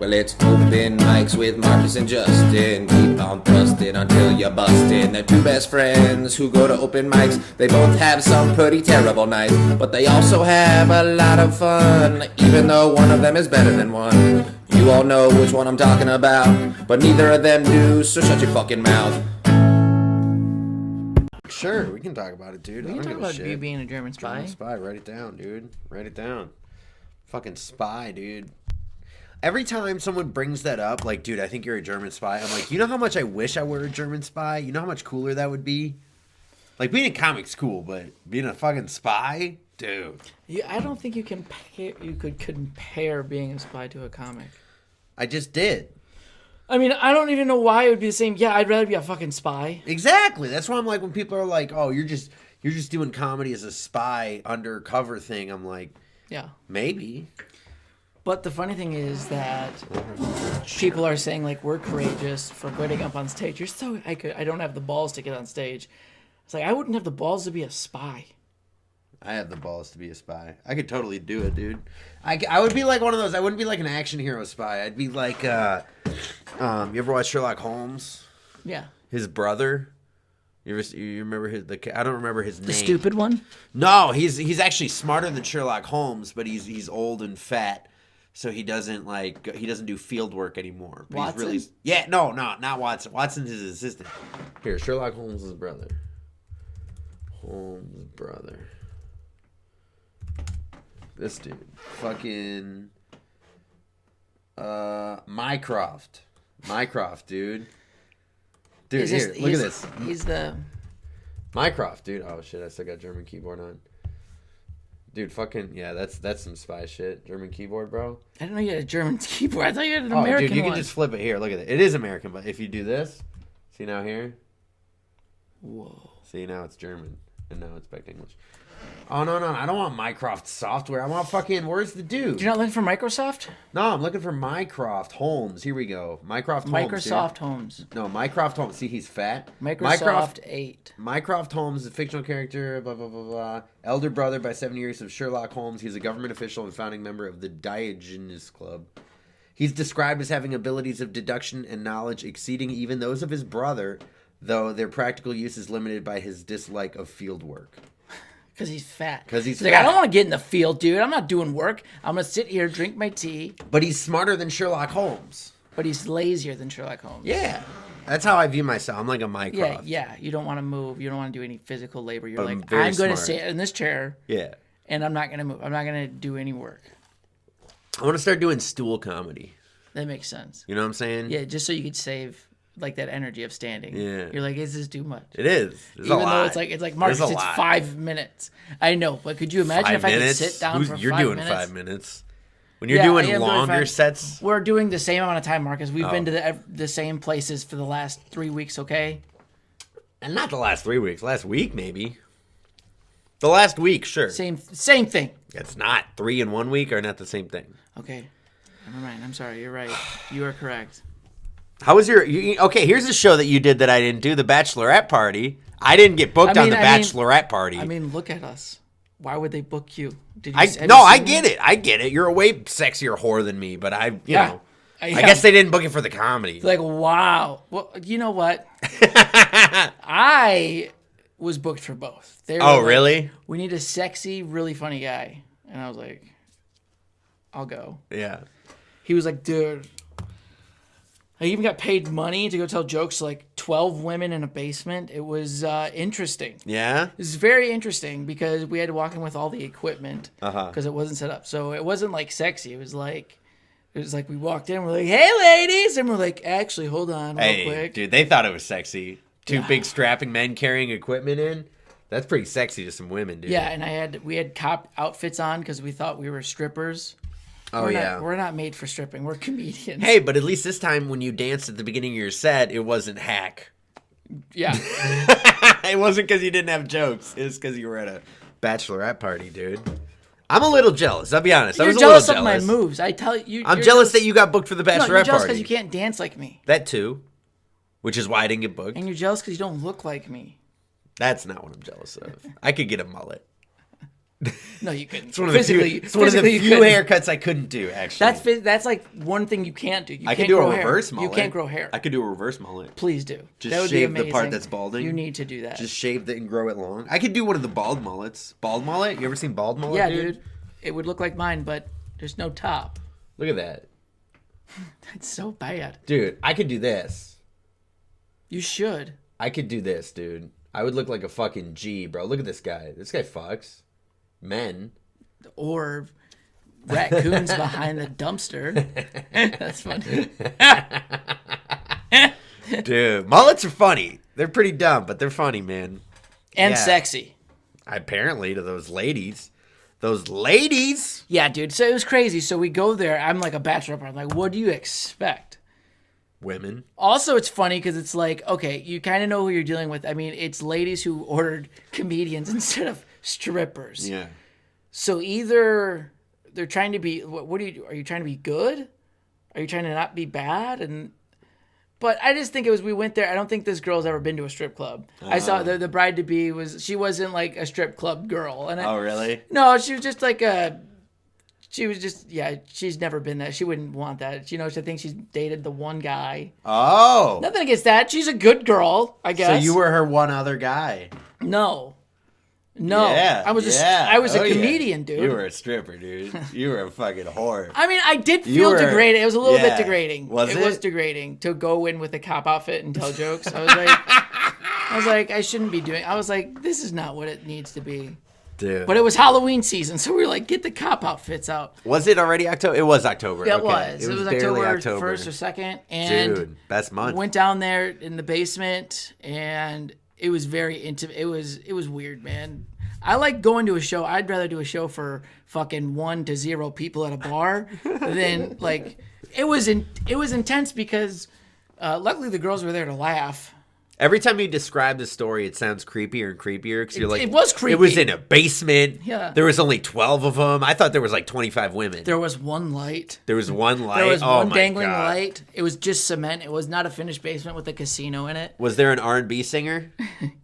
Well, it's open mics with Markus and Justin. Keep on thrusting until you're busted. They're two best friends who go to open mics. They both have some pretty terrible nights, but they also have a lot of fun, even though one of them is better than one. You all know which one I'm talking about, but neither of them do, so shut your fucking mouth. Sure, we can talk about it, dude. We can talk about you being a German spy. German spy, write it down, dude. Write it down. Fucking spy, dude. Every time someone brings that up, like, dude, I think you're a German spy, I'm like, you know how much I wish I were a German spy? You know how much cooler that would be? Like, being a comic's cool, but being a fucking spy? Dude. Yeah, I don't think you could compare being a spy to a comic. I just did. I mean, I don't even know why it would be the same. Yeah, I'd rather be a fucking spy. Exactly. That's why I'm like, when people are like, oh, you're just doing comedy as a spy undercover thing, I'm like, yeah, maybe. But the funny thing is that people are saying, like, we're courageous for getting up on stage. I don't have the balls to get on stage. It's like, I wouldn't have the balls to be a spy. I have the balls to be a spy. I could totally do it, dude. I would be like one of those. I wouldn't be like an action hero spy. I'd be like, you ever watch Sherlock Holmes? Yeah. His brother. You remember I don't remember his name. The stupid one? No, he's actually smarter than Sherlock Holmes, but he's old and fat. So he doesn't do field work anymore. But Watson? He's really, no, not Watson. Watson's his assistant. Here, Sherlock Holmes' brother. Holmes' brother. This dude. Fucking Mycroft. Mycroft, dude. Dude, here, look at this. He's the Mycroft, dude. Oh shit, I still got German keyboard on. Dude, fucking, yeah, that's some spy shit. German keyboard, bro. I didn't know you had a German keyboard. I thought you had an American one. Dude, you can just flip it here. Look at it. It is American, but if you do this, see now here? Whoa. See, now it's German. And now it's back to English. Oh, no. I don't want Mycroft software. I want fucking, where's the dude? You're not looking for Microsoft? No, I'm looking for Mycroft Holmes. Here we go. Mycroft Holmes. Microsoft Holmes. No, Mycroft Holmes. See, he's fat. Microsoft 8. Mycroft Holmes is a fictional character, blah, blah, blah, blah. Elder brother by 7 years of Sherlock Holmes. He's a government official and founding member of the Diogenes Club. He's described as having abilities of deduction and knowledge exceeding even those of his brother, though their practical use is limited by his dislike of field work. Because he's fat. He's like, I don't want to get in the field, dude. I'm not doing work. I'm going to sit here, drink my tea. But he's smarter than Sherlock Holmes. But he's lazier than Sherlock Holmes. Yeah. That's how I view myself. I'm like a Mycroft. Yeah. You don't want to move. You don't want to do any physical labor. You're But like, I'm I'm going to smart. sit in this chair. Yeah. And I'm not going to move. I'm not going to do any work. I want to start doing stool comedy. That makes sense. You know what I'm saying? Yeah, just so you could save like that energy of standing. Yeah. You're like, is this too much? It is. It's Even a lot. though it's like Marcus, it's 5 minutes. I know, but could you imagine if I could sit down for 5 minutes? You're doing 5 minutes. When you're doing longer sets. We're doing the same amount of time, Marcus. We've been to the same places for the last 3 weeks, okay? And not the last 3 weeks. Last week, maybe. The last week, sure. Same thing. It's not. 3 in 1 week are not the same thing. Okay. Never mind. I'm sorry. You're right. You are correct. How was okay, here's a show that you did that I didn't do, the Bachelorette party. I didn't get booked on the Bachelorette party. I mean, look at us. Why would they book you? I get it. I get it. You're a way sexier whore than me, but I guess they didn't book it for the comedy. It's like, wow. Well, you know what? I was booked for both. They were like, really? We need a sexy, really funny guy. And I was like, I'll go. Yeah. He was like, dude. I even got paid money to go tell jokes to like 12 women in a basement. It was interesting. Yeah? It was very interesting because we had to walk in with all the equipment because it wasn't set up. So it wasn't like sexy. It was like we walked in, we're like, hey, ladies. And we're like, actually, hold on real quick. Dude, they thought it was sexy. Two big strapping men carrying equipment in. That's pretty sexy to some women, dude. Yeah, and we had cop outfits on because we thought we were strippers. We're not made for stripping. We're comedians. Hey, but at least this time when you danced at the beginning of your set, it wasn't hack. Yeah. It wasn't because you didn't have jokes. It was because you were at a Bachelorette party, dude. I'm a little jealous. I'll be honest. You're I was jealous a little jealous of my moves. I tell you. I'm jealous that you got booked for the Bachelorette party. You're jealous because you can't dance like me. That too. Which is why I didn't get booked. And you're jealous because you don't look like me. That's not what I'm jealous of. I could get a mullet. No, you couldn't. It's one of the few haircuts I couldn't do, actually. That's like one thing you can't do. I can do a reverse mullet. You can't grow hair. I could do a reverse mullet. Please do. Just that would shave be the part that's balding. You need to do that. Just shave it and grow it long. I could do one of the bald mullets. Bald mullet? You ever seen bald mullet? Yeah, dude. It would look like mine, but there's no top. Look at that. That's so bad. Dude, I could do this. You should. I could do this, dude. I would look like a fucking G, bro. Look at this guy. This guy fucks. Men. Or raccoons behind the dumpster. That's funny. Dude, mullets are funny. They're pretty dumb, but they're funny, man. And sexy. Apparently, to those ladies. Those ladies! Yeah, dude. So it was crazy. So we go there. I'm like a bachelor. I'm like, what do you expect? Women. Also, it's funny because it's like, okay, you kind of know who you're dealing with. I mean, it's ladies who ordered comedians instead of strippers. Yeah. So either they're trying to be, what are you trying to be good? Are you trying to not be bad? But I just think we went there. I don't think this girl's ever been to a strip club. I saw the bride to be she wasn't like a strip club girl. And oh, really? No, she was just like she's never been that. She wouldn't want that. You know, I think she's dated the one guy. Oh. Nothing against that. She's a good girl, I guess. So you were her one other guy. No, yeah, I was a comedian, dude. You were a stripper, dude. You were a fucking whore. I mean, I did feel degraded. It was a little bit degrading. Was it? It was degrading to go in with a cop outfit and tell jokes. I was like, I shouldn't be doing. I was like, this is not what it needs to be. Dude. But it was Halloween season, so we were like, get the cop outfits out. Was it already October? It was October. Yeah, okay. it was October 1st or 2nd. And dude, best month. Went down there in the basement, and it was very intimate. It was weird, man. I like going to a show. I'd rather do a show for fucking 1 to 0 people at a bar than like it was intense because luckily the girls were there to laugh. Every time you describe the story, it sounds creepier and creepier because you're like, it was creepy. It was in a basement. Yeah. There was only 12 of them. I thought there was like 25 women. There was one light. There was one light. There was one dangling God. light. It was just cement. It was not a finished basement with a casino in it. Was there an R&B singer?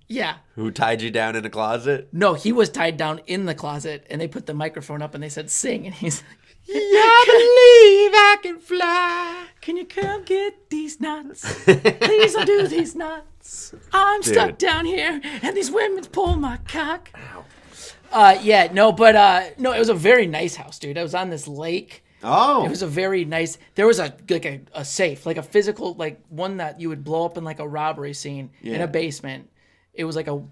Yeah. Who tied you down in a closet? No, he was tied down in the closet, and they put the microphone up and they said, "Sing," and he's like, I believe I can fly. Can you come get these nuts? Please undo these nuts. I'm stuck down here, and these women's pull my cock. Ow. No, it was a very nice house, dude. I was on this lake. Oh. It was a very nice. There was a safe, like a physical, like one that you would blow up in like a robbery scene in a basement. It was like a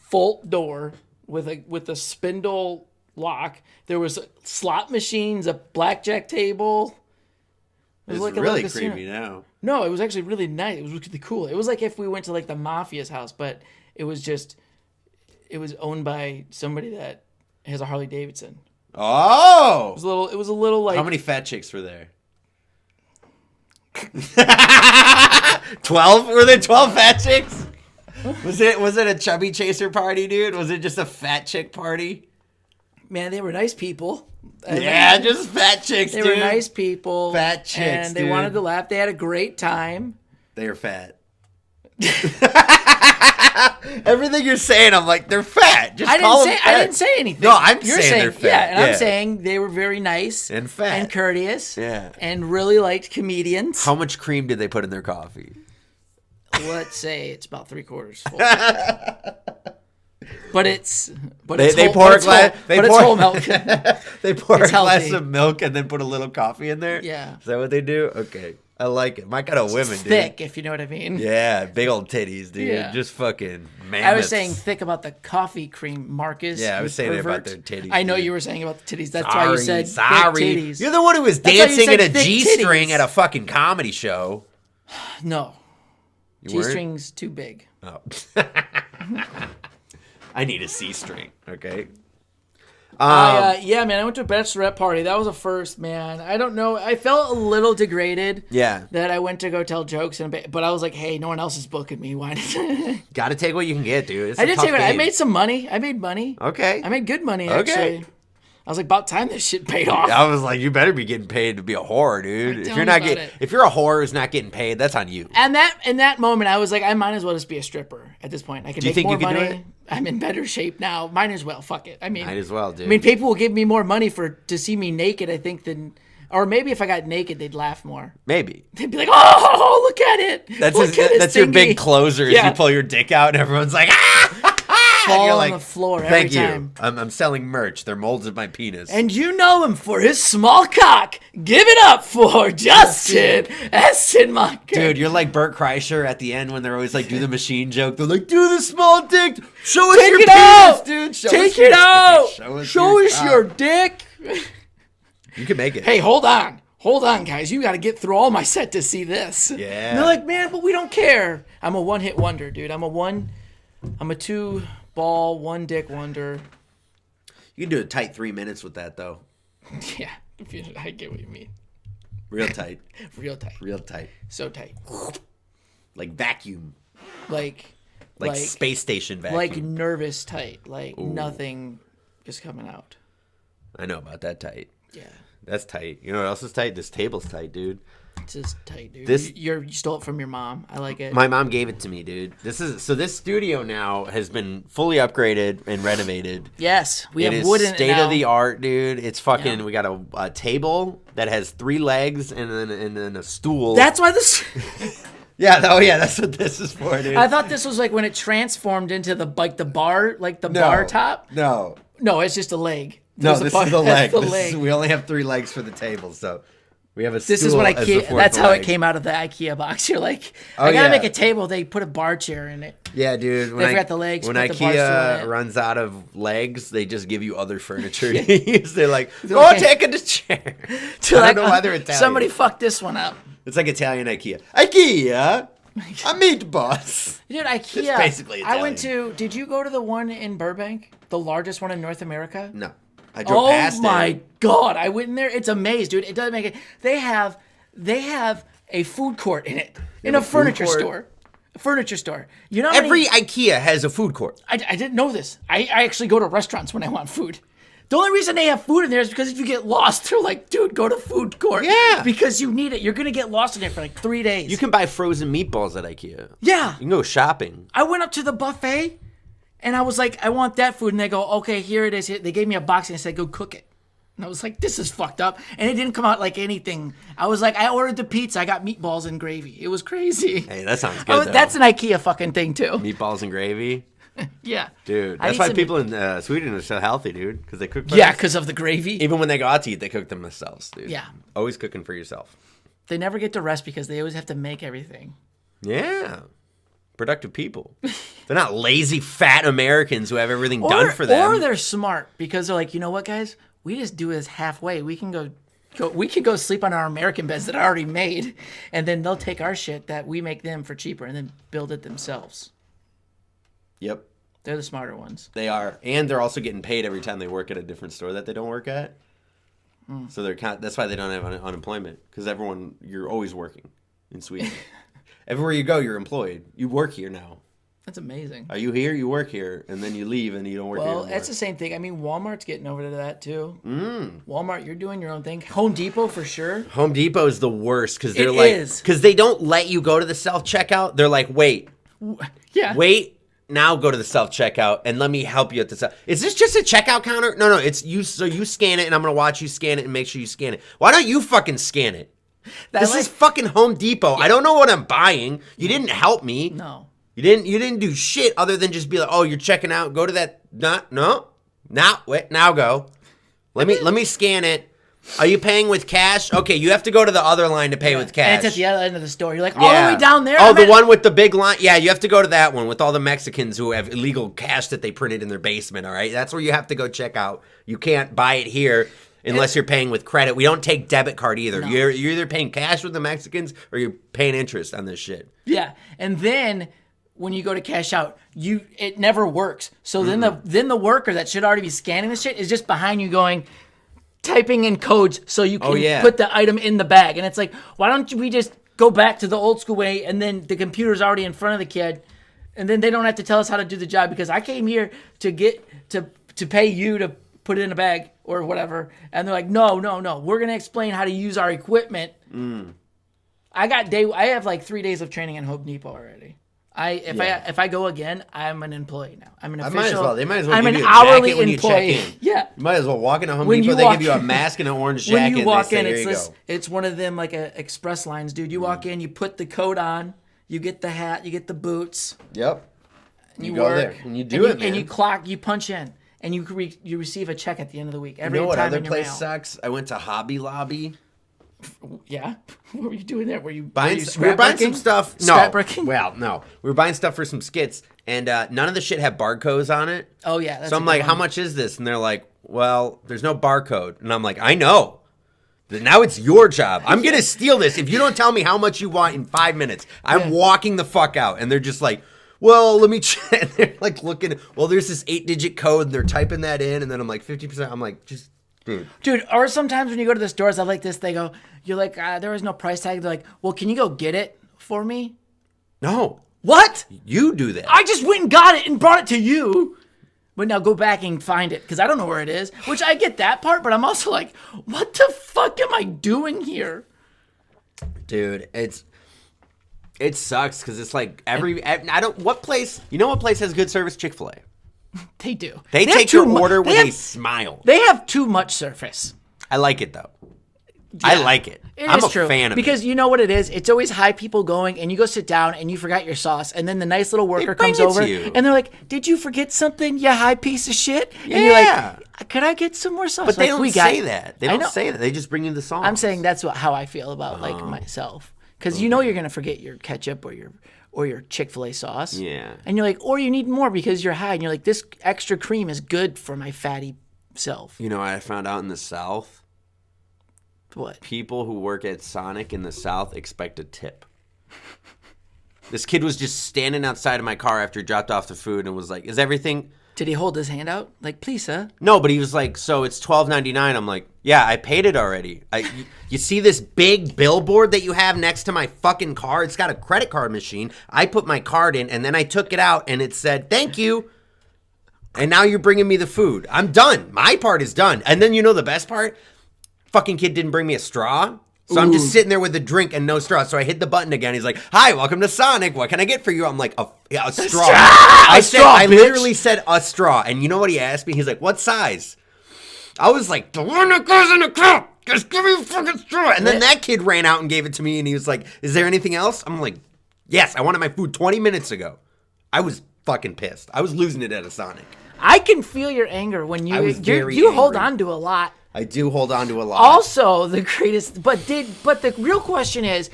vault door with a spindle lock. There was slot machines, a blackjack table. It was like really creepy now. No, it was actually really nice. It was really cool. It was like if we went to like the mafia's house, but it was owned by somebody that has a Harley Davidson. Oh, it was a little like. How many fat chicks were there? 12? Were there 12 fat chicks? Was it a chubby chaser party, dude? Was it just a fat chick party? Man, they were nice people. Just fat chicks, dude. They were nice people. Fat chicks, and they wanted to laugh. They had a great time. They were fat. Everything you're saying, I'm like, they're fat. Just call them fat. I didn't say anything. No, you're saying they're fat. Yeah, and I'm saying they were very nice and fat and courteous. Yeah, and really liked comedians. How much cream did they put in their coffee? Let's say it's about 3/4 full. They pour a glass. It's whole milk. They pour a glass of milk and then put a little coffee in there. Yeah, is that what they do? Okay. I like it. My kind of women, it's dude. Thick, if you know what I mean. Yeah, big old titties, dude. Yeah. Just fucking mammoths. I was saying thick about the coffee cream, Marcus. Yeah, I was saying about their titties. I know you were saying about the titties. That's why you said thick titties. You're the one who was dancing in a G-string at a fucking comedy show. No. G-string's too big. Oh. I need a C-string, okay? Yeah, man, I went to a bachelorette party. That was a first, man. I don't know. I felt a little degraded. Yeah. That I went to go tell jokes, but I was like, hey, no one else is booking me. Why? Got to take what you can get, dude. I did take it. I made some money. I made money. Okay. I made good money, actually. Okay. I was like, about time this shit paid off. I was like, you better be getting paid to be a whore, dude. If you're a whore who's not getting paid, that's on you. And in that moment, I was like, I might as well just be a stripper at this point. I can make more money. I'm in better shape now. Might as well. Fuck it. I mean, Might as well, dude. I mean, people will give me more money to see me naked, I think, than, or maybe if I got naked, they'd laugh more. Maybe. They'd be like, "Oh, look at it! That's your big closer. Is you pull your dick out and everyone's like, ah! Fall on the floor every time. I'm selling merch. They're molds of my penis. And you know him for his small cock. Give it up for Justin Essenmacher. Dude, you're like Bert Kreischer at the end when they're always like, do the machine joke. They're like, do the small dick. Show us your penis, dude. Take it out. Show us your dick. You can make it. Hey, hold on. Hold on, guys. You got to get through all my set to see this. Yeah. And they're like, man, but we don't care. I'm a one-hit wonder, dude. I'm a 2-ball, 1-dick wonder. You can do a tight 3 minutes with that, though. Yeah, I get what you mean. Real tight. Real tight. Real tight. So tight. Like vacuum. Like space station vacuum. Like nervous tight. Like nothing is coming out. I know about that tight. Yeah. That's tight. You know what else is tight? This table's tight, dude. It's just tight, dude. This you stole it from your mom. I like it. My mom gave it to me, dude. This studio now has been fully upgraded and renovated. Yes, we have it wood is in it state now. of the art, dude. It's fucking. Yeah. We got a table that has 3 legs and then a stool. That's why this. Yeah. Oh yeah. That's what this is for, dude. I thought this was like when it transformed into the bar, like the bar top. No. No, it's just a leg. No, There's this is the leg. That's the leg. We only have 3 legs for the table, so we have a stool. This is what as the IKEA. 4th That's how leg. it came out of the IKEA box. You're like, Oh, I gotta yeah. make a table. They put a bar chair in it. Yeah, dude. They forgot the legs, When put the bar stool in IKEA it. runs out of legs, they just give you other furniture to use. They're like, go okay. take a chair. So I like, don't know why they're Italian. somebody fucked this one up. It's like Italian IKEA. IKEA, a meat boss. Dude, IKEA. It's basically I went to. Did you go to the one in Burbank, the largest one in North America? No, I drove past Oh my it. god! I went in there. It's a maze, dude. It doesn't make it. They have a food court in it, in a have a food furniture court? store. A furniture store. You know, how Every many, IKEA has a food court. I didn't know this. I actually go to restaurants when I want food. The only reason they have food in there is because if you get lost, they're like, dude, go to food court. Yeah. Because you need it. You're gonna get lost in there for like 3 days. You can buy frozen meatballs at IKEA. Yeah. You can go shopping. I went up to the buffet, and I was like, I want that food, and they go, okay, here it is. They gave me a box and they said, go cook it. And I was like, this is fucked up. And it didn't come out like anything. I was like, I ordered the pizza. I got meatballs and gravy. It was crazy. Hey, that sounds good. Though. That's an IKEA fucking thing, too. Meatballs and gravy. Yeah. Dude, I that's need why some- people in Sweden are so healthy, dude. Because they cook for Yeah, us. because of the gravy. Even when they go out to eat, they cook them themselves, dude. Yeah. Always cooking for yourself. They never get to rest because they always have to make everything. Yeah. Productive people. They're not lazy, fat Americans who have everything done for them. Or they're smart because they're like, you know what, guys? We just do this halfway. We can go sleep on our American beds that are already made, and then they'll take our shit that we make them for cheaper and then build it themselves. Yep. They're the smarter ones. They are. And they're also getting paid every time they work at a different store that they don't work at. So that's why they don't have unemployment. Because you're always working in Sweden. Everywhere you go, you're employed. You work here now. That's amazing. Are you here? You work here. And then you leave and you don't work here Well, anymore. that's the same thing. I mean, Walmart's getting over to that too. Walmart, you're doing your own thing. Home Depot for sure. Home Depot is the worst because they're It like, is. because they don't let you go to the self checkout. They're like, wait, now go to the self checkout and let me help you at the self. Is this just a checkout counter? No, it's you. So you scan it and I'm gonna watch you scan it and make sure you scan it. Why don't you fucking scan it? This is fucking Home Depot. I don't know what I'm buying. You didn't help me. No. You didn't do shit other than just be like, oh, you're checking out. Go to that. No. Now go. Let me scan it. Are you paying with cash? Okay, you have to go to the other line to pay with cash. And it's at the other end of the store. You're like, all the way down there? Oh, the one with the big line? Yeah, you have to go to that one with all the Mexicans who have illegal cash that they printed in their basement, all right? That's where you have to go check out. You can't buy it here unless you're paying with credit. We don't take debit card either. No. You're either paying cash with the Mexicans or you're paying interest on this shit. Yeah. And then when you go to cash out, it never works. So then the worker that should already be scanning the shit is just behind you going, typing in codes so you can put the item in the bag. And it's like, why don't we just go back to the old school way and then the computer's already in front of the kid and then they don't have to tell us how to do the job because I came here to get to pay you to put it in a bag or whatever. And they're like, no, we're going to explain how to use our equipment. I have like 3 days of training in Home Depot already. If I go again, I'm an employee now. I'm an official. Might as well. They might as well I'm give an you a hourly jacket when employee. you check in. Yeah. You might as well walk into Home When Depot. you They walk give you a in- mask and an orange jacket. When you walk and they in, say, "Here you go." it's one of them like a express lines, dude. You walk in, you put the coat on, you get the hat, you get the boots. Yep. And you go work, there and you do it, man. And you punch in, and you receive a check at the end of the week. Every You know what time other in your place mail. sucks? I went to Hobby Lobby. Yeah. What were you doing there? Were you We were buying scrapbooking? some stuff. No. Scrapbooking? Well, no. We were buying stuff for some skits, and none of the shit had barcodes on it. Oh yeah. That's So I'm like, how much is this? And they're like, well, there's no barcode. And I'm like, I know. Now it's your job. I'm going to steal this. If you don't tell me how much you want in 5 minutes, I'm walking the fuck out. And they're just like, well, let me check. And they're like looking, well, there's this 8-digit code, and they're typing that in. And then I'm like, 50%. I'm like, just, Dude, or sometimes when you go to the stores, I like this. They go, you're like, there was no price tag. They're like, well, can you go get it for me? no. What? You do that. I just went and got it and brought it to you. But now go back and find it because I don't know where it is. Which I get that part, but I'm also like, what the fuck am I doing here? Dude, it sucks because it's like what place has good service? Chick-fil-A. They do. They have take your too mu- order they with have- a smile. They have too much surface. I like it though. I like it. I'm a fan of because it. you know what it is. It's always high people going, and you go sit down, and you forgot your sauce, and then the nice little worker bring comes it over, to you. and they're like, "Did you forget something, you high piece of shit?" And you're Yeah. like, "Could I get some more sauce?" But they Like, don't we got say it. that. They I don't know. say that. They just bring you the sauce. I'm saying that's how I feel about like myself, because you know you're gonna forget your ketchup or your Chick-fil-A sauce. Yeah. And you're like, or you need more because you're high, and you're like, this extra cream is good for my fatty self. You know what I found out in the South? What? People who work at Sonic in the South expect a tip. This kid was just standing outside of my car after he dropped off the food and was like, is everything... Did he hold his hand out? Like, please, sir. No, but he was like, so it's $12.99. I'm like, yeah, I paid it already. You see this big billboard that you have next to my fucking car? It's got a credit card machine. I put my card in, and then I took it out, and it said, thank you. And now you're bringing me the food. I'm done. My part is done. And then you know the best part? Fucking kid didn't bring me a straw. So I'm just sitting there with a drink and no straw. So I hit the button again. He's like, hi, welcome to Sonic. What can I get for you? I'm like, a straw. I literally said a straw. And you know what he asked me? He's like, what size? I was like, the one that goes in the cup. Just give me a fucking straw. And then that kid ran out and gave it to me. And he was like, is there anything else? I'm like, yes, I wanted my food 20 minutes ago. I was fucking pissed. I was losing it at a Sonic. I can feel your anger when I was very you hold angry. on to a lot. I do hold on to a lot. Also, the greatest, but the real question is,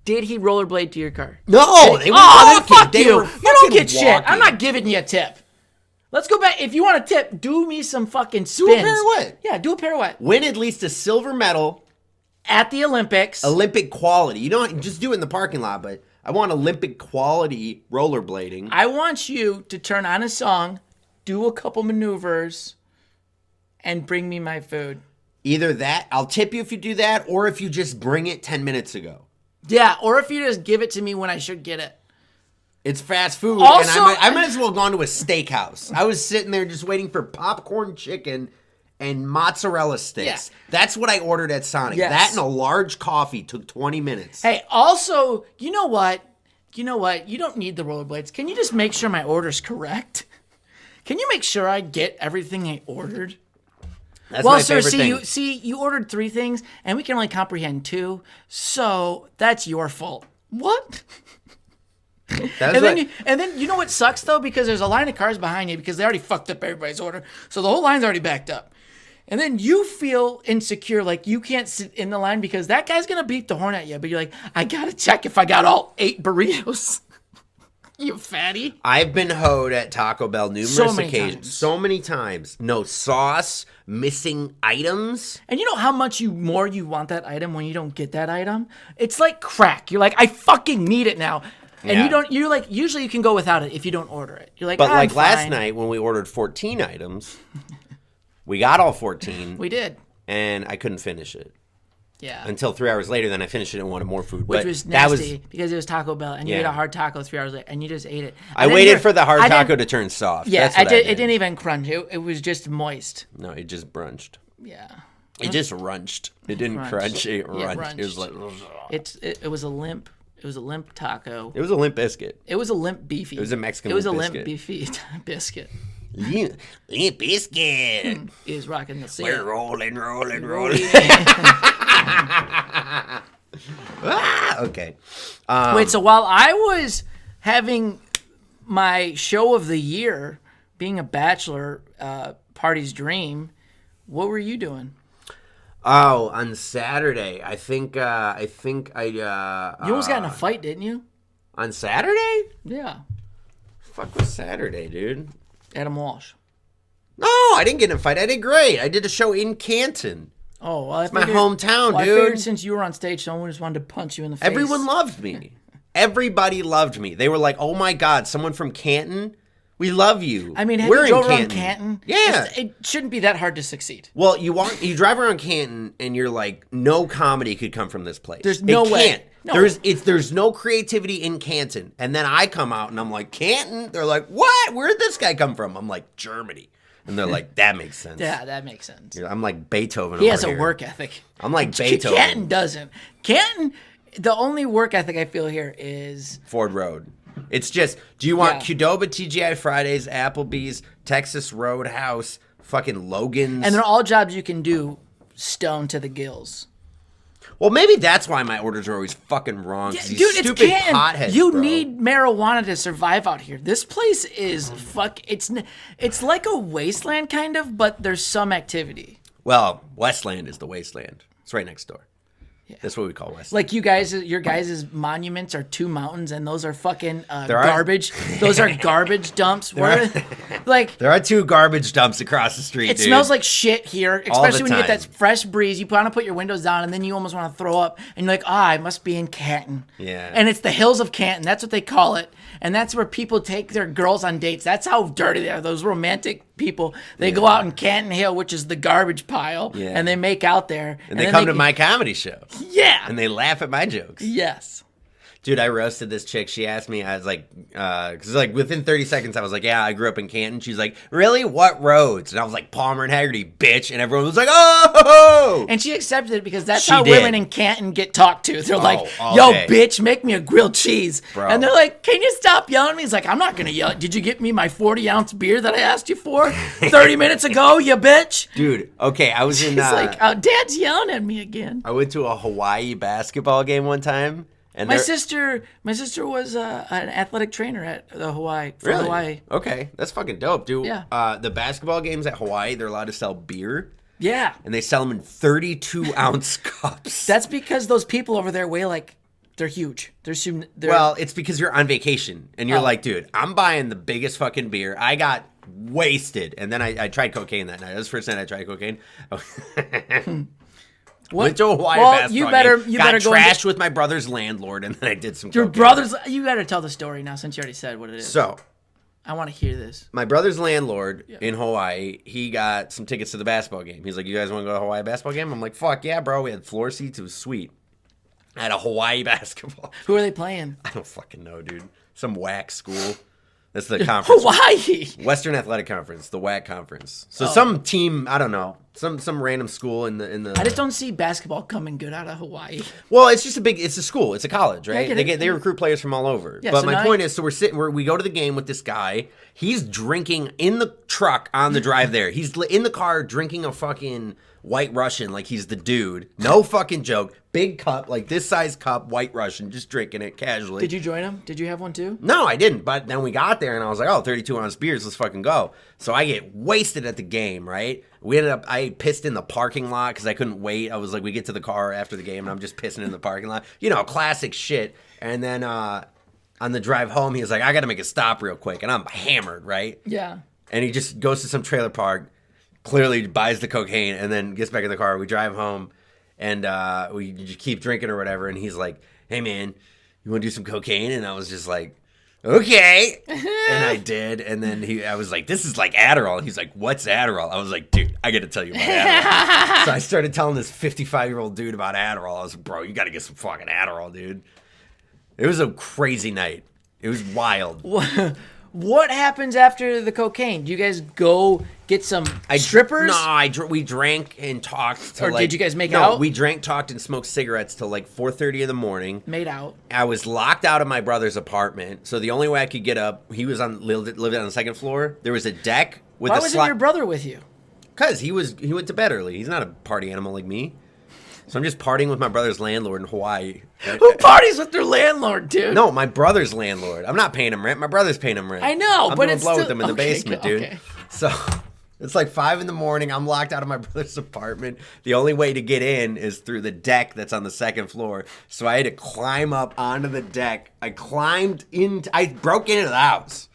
did he rollerblade to your car? No, they were then walking. fuck They you. were You don't get fucking shit. I'm walking. not giving you a tip. Let's go back. If you want a tip, do me some fucking spins. Do a pirouette. Yeah, do a pirouette. Win at least a silver medal, At the Olympics. Olympic quality. You don't just do it in the parking lot, but I want Olympic quality rollerblading. I want you to turn on a song, do a couple maneuvers, and bring me my food. Either that, I'll tip you if you do that, or if you just bring it 10 minutes ago. Yeah, or if you just give it to me when I should get it. It's fast food, Also- and I might as well have gone to a steakhouse. I was sitting there just waiting for popcorn chicken and mozzarella sticks. Yeah. That's what I ordered at Sonic. Yes. That and a large coffee took 20 minutes. Hey, also, you know what? You don't need the rollerblades. Can you just make sure my order's correct? Can you make sure I get everything I ordered? That's Well, my sir, favorite see, thing. you ordered 3 things, and we can only comprehend 2, so that's your fault. What? That's And then you know what sucks though, because there's a line of cars behind you because they already fucked up everybody's order, so the whole line's already backed up. And then you feel insecure, like you can't sit in the line because that guy's gonna beep the horn at you. But you're like, I gotta check if I got all 8 burritos. You fatty. I've been hoed at Taco Bell numerous So many occasions. times. So many times. No sauce, missing items. And you know how much more you want that item when you don't get that item? It's like crack. You're like, I fucking need it now. And Yeah. you're like, usually you can go without it if you don't order it. You're like, But I'm like last fine. night when we ordered 14 items, we got all 14, We did. and I couldn't finish it. Yeah. Until 3 hours later, then I finished it and wanted more food. Which But was that nasty because it was Taco Bell and you Yeah. ate a hard taco 3 hours later and you just ate it. I And then waited you're- for the hard I taco didn't- to turn soft. Yeah, That's what I did. it didn't even crunch. It was just moist. No, it just brunched. Yeah. It just runched. It didn't Crunched. crunch. It Yeah, runched. It was like... It was a limp It was a limp taco. It was a limp biscuit. It was a limp beefy. It was a Mexican It was a limp limp beefy biscuit. Limp biscuit. Is rocking the scene. We're rolling. Okay. Wait, so while I was having my show of the year, being a bachelor, party's dream, what were you doing? Oh, on Saturday, I think I. You almost got in a fight, didn't you? On Saturday? Yeah. Fuck was Saturday, dude? Adam Walsh. No, I didn't get in a fight. I did great. I did a show in Canton. Oh, well, It's my hometown, well, dude. I figured since you were on stage, someone just wanted to punch you in the face. Everyone loved me. Everybody loved me. They were like, "Oh my God, someone from Canton? We love you." I mean, have We're you drove in around Canton? Yeah. It shouldn't be that hard to succeed. Well, you drive around Canton and you're like, no comedy could come from this place. There's no way. Can't. No. There's no creativity in Canton. And then I come out and I'm like, Canton? They're like, what? Where did this guy come from? I'm like, Germany. And they're like, that makes sense. Yeah, that makes sense. I'm like Beethoven. He over has a here. work ethic. I'm like Beethoven. Canton doesn't. Canton, the only work ethic I feel here is Ford Road. It's just, do you want Yeah. Qdoba, TGI Fridays, Applebee's, Texas Roadhouse, fucking Logan's? and they're all jobs you can do stoned to the gills. Well, maybe that's why my orders are always fucking wrong. 'Cause these Dude, it's stupid Canton. potheads, You bro. need marijuana to survive out here. This place is it's like a wasteland kind of, but there's some activity. Well, Westland is the wasteland. It's right next door. That's what we call Westland. Like your guys' monuments are two mountains, and those are fucking There are- garbage. Those are garbage dumps. Where, like, There are two garbage dumps across the street, it dude. smells like shit here, All the especially when you get that time. fresh breeze. You want to put your windows down, and then you almost want to throw up, and you're like, I must be in Canton. Yeah. And it's the hills of Canton. That's what they call it, and that's where people take their girls on dates. That's how dirty they are. Those romantic people. They go out in Canton Hill, which is the garbage pile, Yeah. and they make out there. And they then come to my comedy show. Yeah. And they laugh at my jokes. Yes. Dude, I roasted this chick. She asked me, I was like, because like within 30 seconds, I was like, yeah, I grew up in Canton. She's like, really? What roads? And I was like, Palmer and Haggerty, bitch. And everyone was like, oh! And she accepted it because that's She how did. women in Canton get talked to. They're like, all yo, day. bitch, make me a grilled cheese. Bro. And they're like, can you stop yelling at me? He's like, I'm not going to yell. Did you get me my 40-ounce beer that I asked you for 30 minutes ago, you bitch? Dude, okay, I was in, He's like, Dad's yelling at me again. I went to a Hawaii basketball game one time. And My they're- sister was an athletic trainer at the Hawaii. For Really? Hawaii. Okay, that's fucking dope, dude. Yeah. The basketball games at Hawaii, they're allowed to sell beer, Yeah. and they sell them in 32-ounce cups. That's because those people over there weigh like, they're huge. They're Well, it's because you're on vacation, and you're Oh. like, dude, I'm buying the biggest fucking beer. I got wasted, and then I tried cocaine that night. That was the first night I tried cocaine. What? Went to a Hawaii Well, basketball you better game. you Got better go trashed into with my brother's landlord, and then I did some your cocaine. brothers. You got to tell the story now since you already said what it is. So, I want to hear this. my brother's landlord in Hawaii, he got some tickets to the basketball game. He's like, you guys want to go to a Hawaii basketball game? I'm like, fuck yeah, bro. We had floor seats. It was sweet. At a Hawaii basketball. Who are they playing? I don't fucking know, dude. Some whack school. That's the conference. Hawaii. Western Athletic Conference, the WAC conference. So some team, I don't know, some random school in the. I just don't see basketball coming good out of Hawaii. Well, it's just it's a school, it's a college, right? get it. They recruit players from all over. Yeah, but so my now point is, so we go to the game with this guy. He's drinking in the truck on the drive there. He's in the car drinking a fucking White Russian like he's the dude. No fucking joke. Big cup, like this size cup, White Russian, just drinking it casually. Did you join him? Did you have one too? No, I didn't. But then we got there and I was like, oh, 32-ounce beers, let's fucking go. So I get wasted at the game, right? I pissed in the parking lot because I couldn't wait. I was like, we get to the car after the game and I'm just pissing in the parking lot. You know, classic shit. And then on the drive home, he was like, I got to make a stop real quick. And I'm hammered, right? Yeah. And he just goes to some trailer park, clearly buys the cocaine, and then gets back in the car. We drive home, and we just keep drinking or whatever. And he's like, hey, man, you want to do some cocaine? And I was just like, okay. And I did. And then I was like, this is like Adderall. And he's like, what's Adderall? I was like, dude, I got to tell you about Adderall. So I started telling this 55-year-old dude about Adderall. I was like, bro, you got to get some fucking Adderall, dude. It was a crazy night. It was wild. What happens after the cocaine? Do you guys go get some strippers? No, we drank and talked. Or did you guys make out? No, we drank, talked, and smoked cigarettes till like 4:30 in the morning. Made out. I was locked out of my brother's apartment, so the only way I could get up, he was lived on the second floor. There was a deck with Why wasn't your brother with you? Because he went to bed early. He's not a party animal like me. So I'm just partying with my brother's landlord in Hawaii. Who parties with their landlord, dude? No, my brother's landlord. I'm not paying him rent. My brother's paying him rent. I know, I'm but doing it's blow still... with him in the basement, dude. Okay. So it's like 5 in the morning. I'm locked out of my brother's apartment. The only way to get in is through the deck that's on the second floor. So I had to climb up onto the deck. I broke into the house.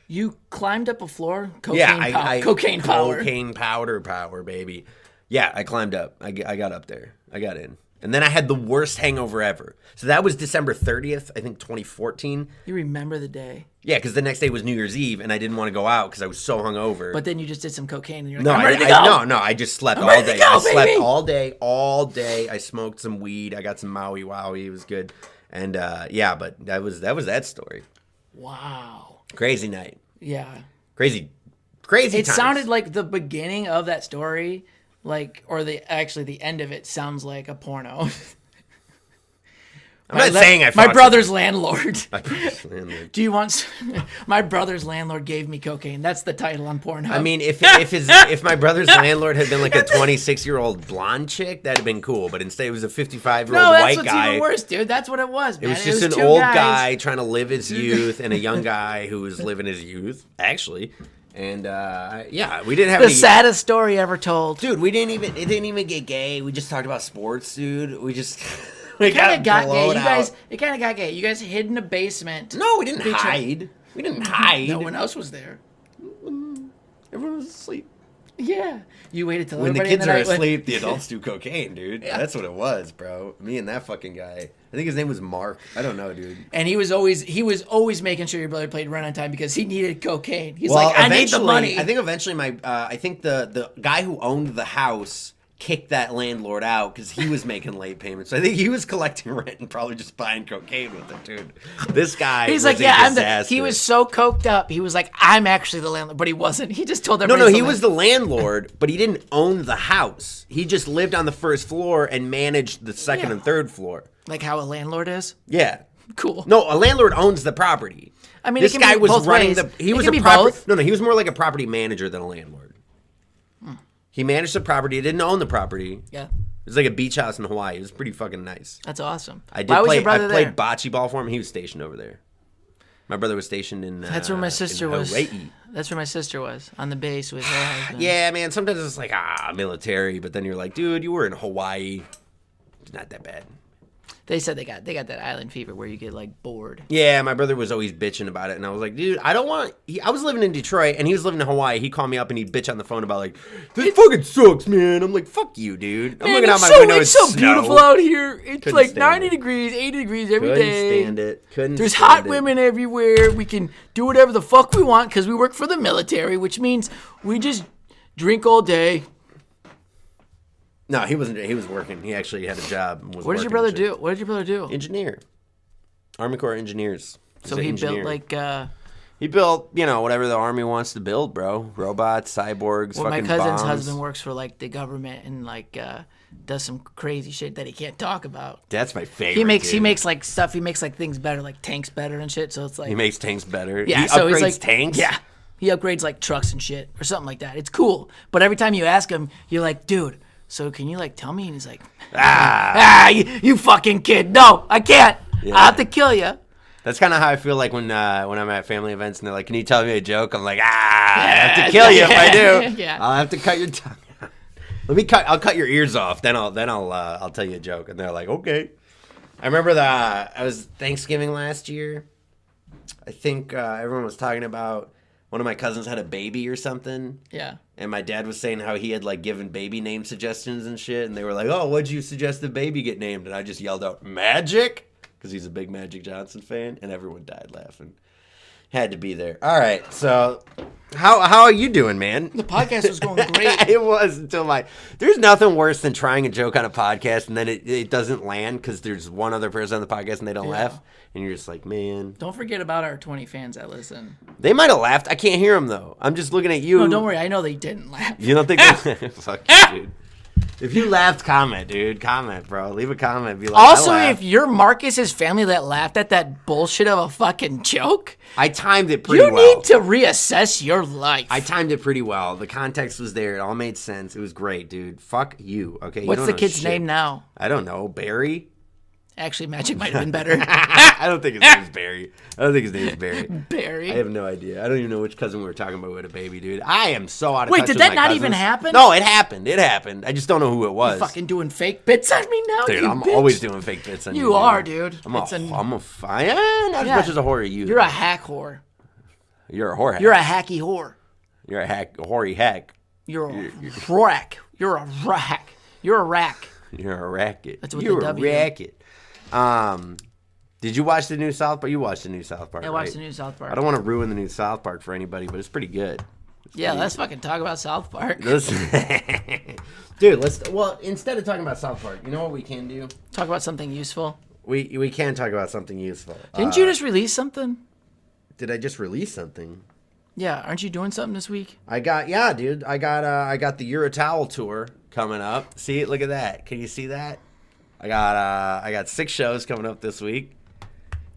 You climbed up a floor? Cocaine power. Cocaine powder, baby. Yeah, I climbed up. I got up there. I got in. And then I had the worst hangover ever. So that was December 30th, I think 2014. You remember the day? Yeah, because the next day was New Year's Eve, and I didn't want to go out because I was so hungover. But then you just did some cocaine, and you're like, I'm ready to go. No, I just slept I'm all ready day. to go, I slept baby. all day. I smoked some weed. I got some Maui Wowie. It was good. And yeah, but that was that story. Wow. Crazy night. Yeah. Crazy It times. sounded like the beginning of that story, or the end of it sounds like a porno. I'm not saying I my brother's landlord. My brother's landlord. Do you want? My brother's landlord gave me cocaine. That's the title on Pornhub. I mean, if my brother's landlord had been like a 26-year-old blonde chick, that'd have been cool. But instead, it was a 55-year-old white what's guy. even worse, dude. That's what it was. It Man. was just an two old guys. guy trying to live his youth, and a young guy who was living his youth, actually. And yeah, we didn't have The any... saddest story ever told. Dude, it didn't even get gay. We just talked about sports, dude. We just... It kind of got gay. out. It kind of got gay. You guys hid in a basement. No, we didn't hide. We didn't hide. No one else was there. Everyone was asleep. Yeah. You waited till When the everybody kids in are the night asleep, the adults do cocaine, dude. Yeah. That's what it was, bro. Me and that fucking guy. I think his name was Mark. I don't know, dude. And he was always making sure your brother played Run on Time because he needed cocaine. He's like, I need the money. I think eventually I think the guy who owned the house kicked that landlord out because he was making late payments. So I think he was collecting rent and probably just buying cocaine with it, dude. This guy He's was like, a yeah, disaster. he was so coked up. He was like, I'm actually the landlord, but he wasn't. He just told No, everybody. he was the landlord, but he didn't own the house. He just lived on the first floor and managed the second and third floor. Like how a landlord is. Yeah. Cool. No, a landlord owns the property. I mean, this it can guy be was both running ways. He It was can a be property. both. No, he was more like a property manager than a landlord. He managed the property. He didn't own the property. Yeah. It was like a beach house in Hawaii. It was pretty fucking nice. That's awesome. I Why was your brother I there? played bocce ball for him. He was stationed over there. My brother was stationed in. That's where my sister in was. Hawaii. That's where my sister was on the base with her husband. Yeah, man. Sometimes it's like military, but then you're like, dude, you were in Hawaii. It's not that bad. They said they got that island fever where you get like bored. Yeah, my brother was always bitching about it, and I was like, dude, I don't want. I was living in Detroit, and he was living in Hawaii. He called me up and he'd bitch on the phone about like, this fucking sucks, man. I'm like, fuck you, dude. I'm looking out my window. It's so snow. beautiful out here. It's Couldn't like stand 90 it. degrees, 80 degrees every Couldn't day. stand it. There's hot women everywhere. We can do whatever the fuck we want because we work for the military, which means we just drink all day. No, he wasn't. He was working. He actually had a job. And was What did your working brother and shit. do? What did your brother do? Engineer. Army Corps engineers. So He's he an built engineer. like. He built, whatever the Army wants to build, bro. Robots, cyborgs, Well, my fucking cousin's bombs. husband works for like the government and like does some crazy shit that he can't talk about. That's my favorite. He makes dude. like stuff. He makes like things better, like tanks better and shit. So it's like He makes tanks better. yeah. He So he's upgrades like tanks. Yeah, he upgrades like trucks and shit or something like that. It's cool. But every time you ask him, you're like, dude. So can you like tell me? And he's like, you fucking kid. No, I can't. Yeah. I have to kill you. That's kind of how I feel like when I'm at family events and they're like, "Can you tell me a joke?" I'm like, I have to kill you if I do. Yeah. I'll have to cut your tongue. I'll cut your ears off. Then I'll tell you a joke. And they're like, okay. I remember I was Thanksgiving last year. I think everyone was talking about one of my cousins had a baby or something. Yeah. And my dad was saying how he had like given baby name suggestions and shit. And they were like, "Oh, what'd you suggest the baby get named?" And I just yelled out, "Magic," because he's a big Magic Johnson fan. And everyone died laughing. Had to be there. All right, so how are you doing, man? The podcast was going great. It was until there's nothing worse than trying a joke on a podcast and then it doesn't land because there's one other person on the podcast and they don't laugh. And you're just like, man. Don't forget about our 20 fans that listen. They might have laughed. I can't hear them, though. I'm just looking at you. No, don't worry. I know they didn't laugh. You don't think they... Fuck you, dude. If you laughed, comment, dude. Comment, bro. Leave a comment. Be like, also, if you're Marcus's family that laughed at that bullshit of a fucking joke... I timed it pretty well. You need to reassess your life. I timed it pretty well. The context was there. It all made sense. It was great, dude. Fuck you, okay? What's the kid's name now? I don't know. Barry? Actually, Magic might have been better. I don't think his name is Barry. Barry. I have no idea. I don't even know which cousin we were talking about with a baby, dude. I am so out of touch Wait, did with that my not cousins. even happen? No, it happened. It happened. I just don't know who it was. You fucking doing fake bits on me now, Dude, you I'm bitch. always doing fake bits on you. You are, dude. I'm not as much as a whore as you. You're a hack whore. You're a whore hack. You're a hacky whore. You're a hoary hack. You're a rack. You're a rack. You're a rack. You're a racket. That's what You're the a W. racket. Did you watch the new South Park? You watched the new South Park, I watched right? the new South Park. I don't want to ruin the new South Park for anybody, but it's pretty good. Let's fucking talk about South Park. Dude, instead of talking about South Park, you know what we can do? Talk about something useful. We can talk about something useful. Didn't you just release something? Did I just release something? Yeah, aren't you doing something this week? Dude. I got the Eurotowel tour coming up. See, look at that. Can you see that? I got 6 shows coming up this week.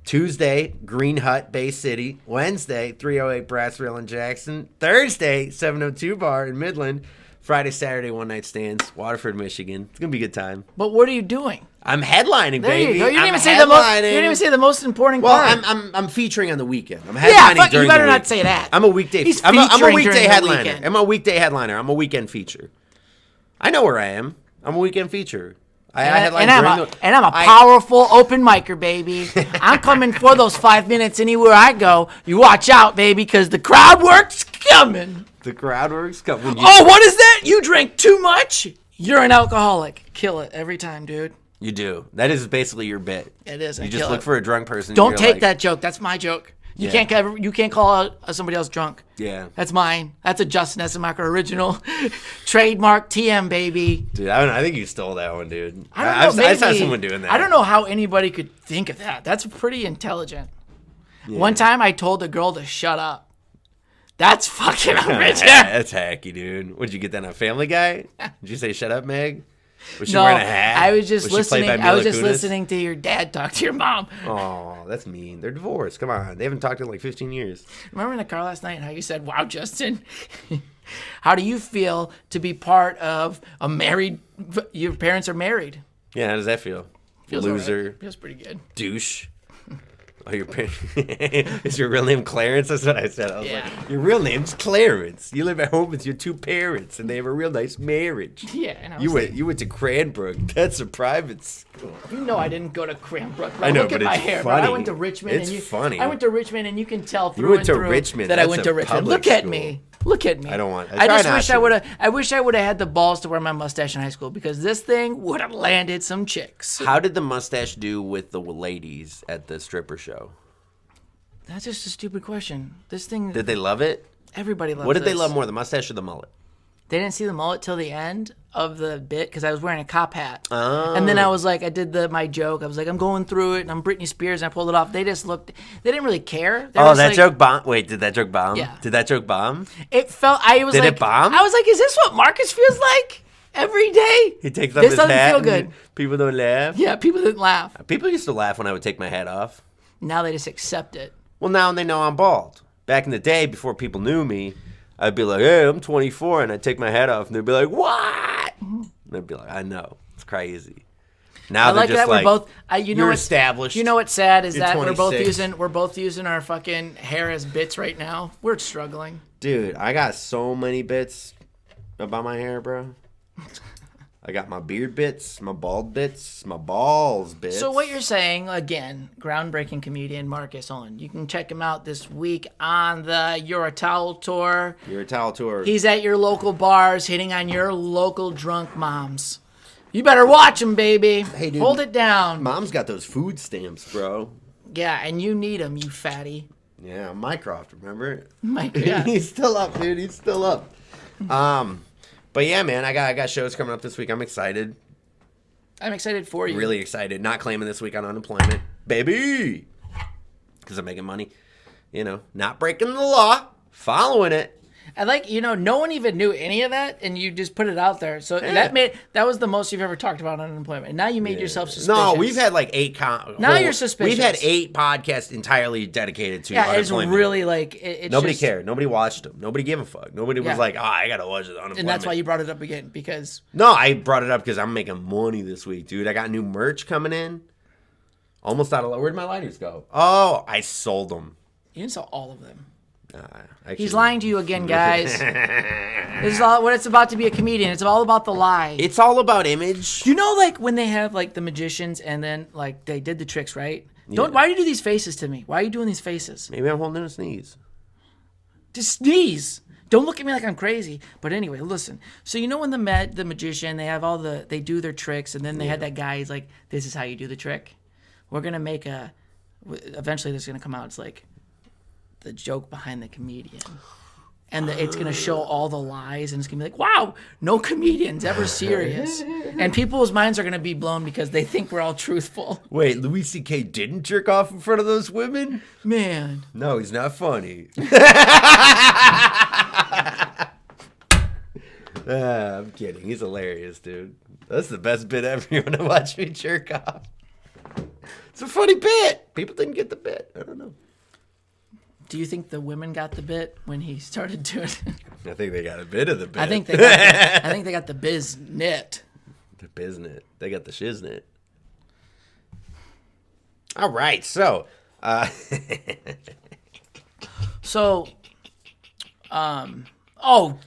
Tuesday, Green Hut, Bay City. Wednesday, 308 Brass Rail in Jackson. Thursday, 702 Bar in Midland. Friday, Saturday, one night stands, Waterford, Michigan. It's gonna be a good time. But what are you doing? I'm headlining, There baby. you go. You didn't I'm even say the most. You headlining. didn't even say the most important Well, part. I'm featuring on the weekend. I'm headlining Yeah, fuck, during you better the week. not say that. I'm a weekday. He's I'm a featuring weekday during the headliner. weekend. I'm a weekday headliner. I'm a weekend feature. I know where I am. I'm a weekend feature. I headline And I'm a powerful open micer, baby. I'm coming for those 5 minutes anywhere I go. You watch out, baby, because the crowd work's coming. The crowd work's coming. Oh, what is that? You drank too much? You're an alcoholic. Kill it every time, dude. You do. That is basically your bit. It is. You just look for a drunk person. Don't and take you're like, that joke. That's my joke. You Yeah. can't call out somebody else drunk. Yeah. That's mine. That's a Justin Essemacher original. Trademark TM, baby. Dude, I think you stole that one, dude. I don't know. I saw maybe- someone doing that. I don't know how anybody could think of that. That's pretty intelligent. Yeah. One time I told a girl to shut up. That's fucking original. That's hacky, dude. Would you get that on Family Guy? Did you say "Shut up, Meg"? Was she No, wearing a hat? I was just she played listening. by I was Mila just Kunis? listening to your dad talk to your mom. Oh, that's mean. They're divorced. Come on, they haven't talked in like 15 years. Remember in the car last night how you said, "Wow, Justin, how do you feel to be part of a married? Your parents are married." Yeah, how does that feel? Feels Loser, alright. Feels pretty good. douche. Oh, your parents. Is your real name Clarence? That's what I said. I was Yeah. like, your real name's Clarence. You live at home with your 2 parents, and they have a real nice marriage. Yeah, and I was You went to Cranbrook. That's a private school. You know I didn't go to Cranbrook. Bro. I know, Look but at my it's hair, bro. funny. I went to Richmond. It's and funny. I went to Richmond, and you can tell through went and to through Richmond. that I That's went a to Richmond. public Look at school. me. Look at me. I don't want- I try just not wish to. I would have. I wish I would have had the balls to wear my mustache in high school because this thing would have landed some chicks. How did the mustache do with the ladies at the stripper show? That's just a stupid question. This thing. Did they love it? Everybody loves. What did they this. love more, the mustache or the mullet? They didn't see the mullet till the end of the bit because I was wearing a cop hat. Oh. And then I was like, I did my joke. I was like, I'm going through it, and I'm Britney Spears, and I pulled it off. They just looked. They didn't really care. They were Oh, just that like- joke bomb. Wait, did that joke bomb? Yeah. Did that joke bomb? It felt. I was Did like, it bomb? I was like, is this what Marcus feels like every day? He takes off This his doesn't hat feel and good. people don't laugh. Yeah, people didn't laugh. People used to laugh when I would take my hat off. Now they just accept it. Well, now they know I'm bald. Back in the day, before people knew me, I'd be like, hey, I'm 24, and I'd take my hat off, and they'd be like, what? And I'd be like, I know. It's crazy. Now I they're like just that like, we're both. You know you're what's- established. You know what's sad is You're that we're 26. both using our fucking hair as bits right now. We're struggling. Dude, I got so many bits about my hair, bro. I got my beard bits, my bald bits, my balls bits. So what you're saying, again, groundbreaking comedian Markus Olind. You can check him out this week on the You're a Towel tour. You're a towel tour. He's at your local bars hitting on your local drunk moms. You better watch him, baby. Hey, dude. Hold it down. Mom's got those food stamps, bro. Yeah, and you need them, you fatty. Yeah, Mycroft, remember? Mike, yeah. He's still up, dude. He's still up. But yeah, man, I got shows coming up this week. I'm excited. I'm excited for you. Really excited. Not claiming this week on unemployment, baby, because I'm making money. You know, not breaking the law, following it. I like, no one even knew any of that, and you just put it out there. So that was the most you've ever talked about on unemployment. And now you made yourself suspicious. No, we've had like 8. Now you're suspicious. We've had 8 podcasts entirely dedicated to unemployment. It's really like it's nobody cared. Nobody watched them. Nobody gave a fuck. Nobody was like, I gotta watch it unemployment. And that's why you brought it up again because. No, I brought it up because I'm making money this week, dude. I got new merch coming in. Almost out of where'd my lighters go? Oh, I sold them. You didn't sell all of them. Actually, he's lying to you again, guys. This is all what it's about to be a comedian. It's all about the lie. It's all about image. Like when they have like the magicians and then like they did the tricks, right? Yeah. Why do you do these faces to me? Why are you doing these faces? Maybe I'm holding a sneeze. Just sneeze. Don't look at me like I'm crazy. But anyway, listen. So when the magician, they have they do their tricks, and then they had that guy. He's like, "This is how you do the trick. We're gonna make eventually this is gonna come out. It's like the joke behind the comedian." And it's going to show all the lies, and it's going to be like, wow, no comedian's ever serious. And people's minds are going to be blown because they think we're all truthful. Wait, Louis C.K. didn't jerk off in front of those women? Man. No, he's not funny. I'm kidding. He's hilarious, dude. That's the best bit ever. You want to watch me jerk off? It's a funny bit. People didn't get the bit. I don't know. Do you think the women got the bit when he started doing it? I think they got a bit of the bit. I think they got the biznit. The biznit. They got the shiznit. All right, so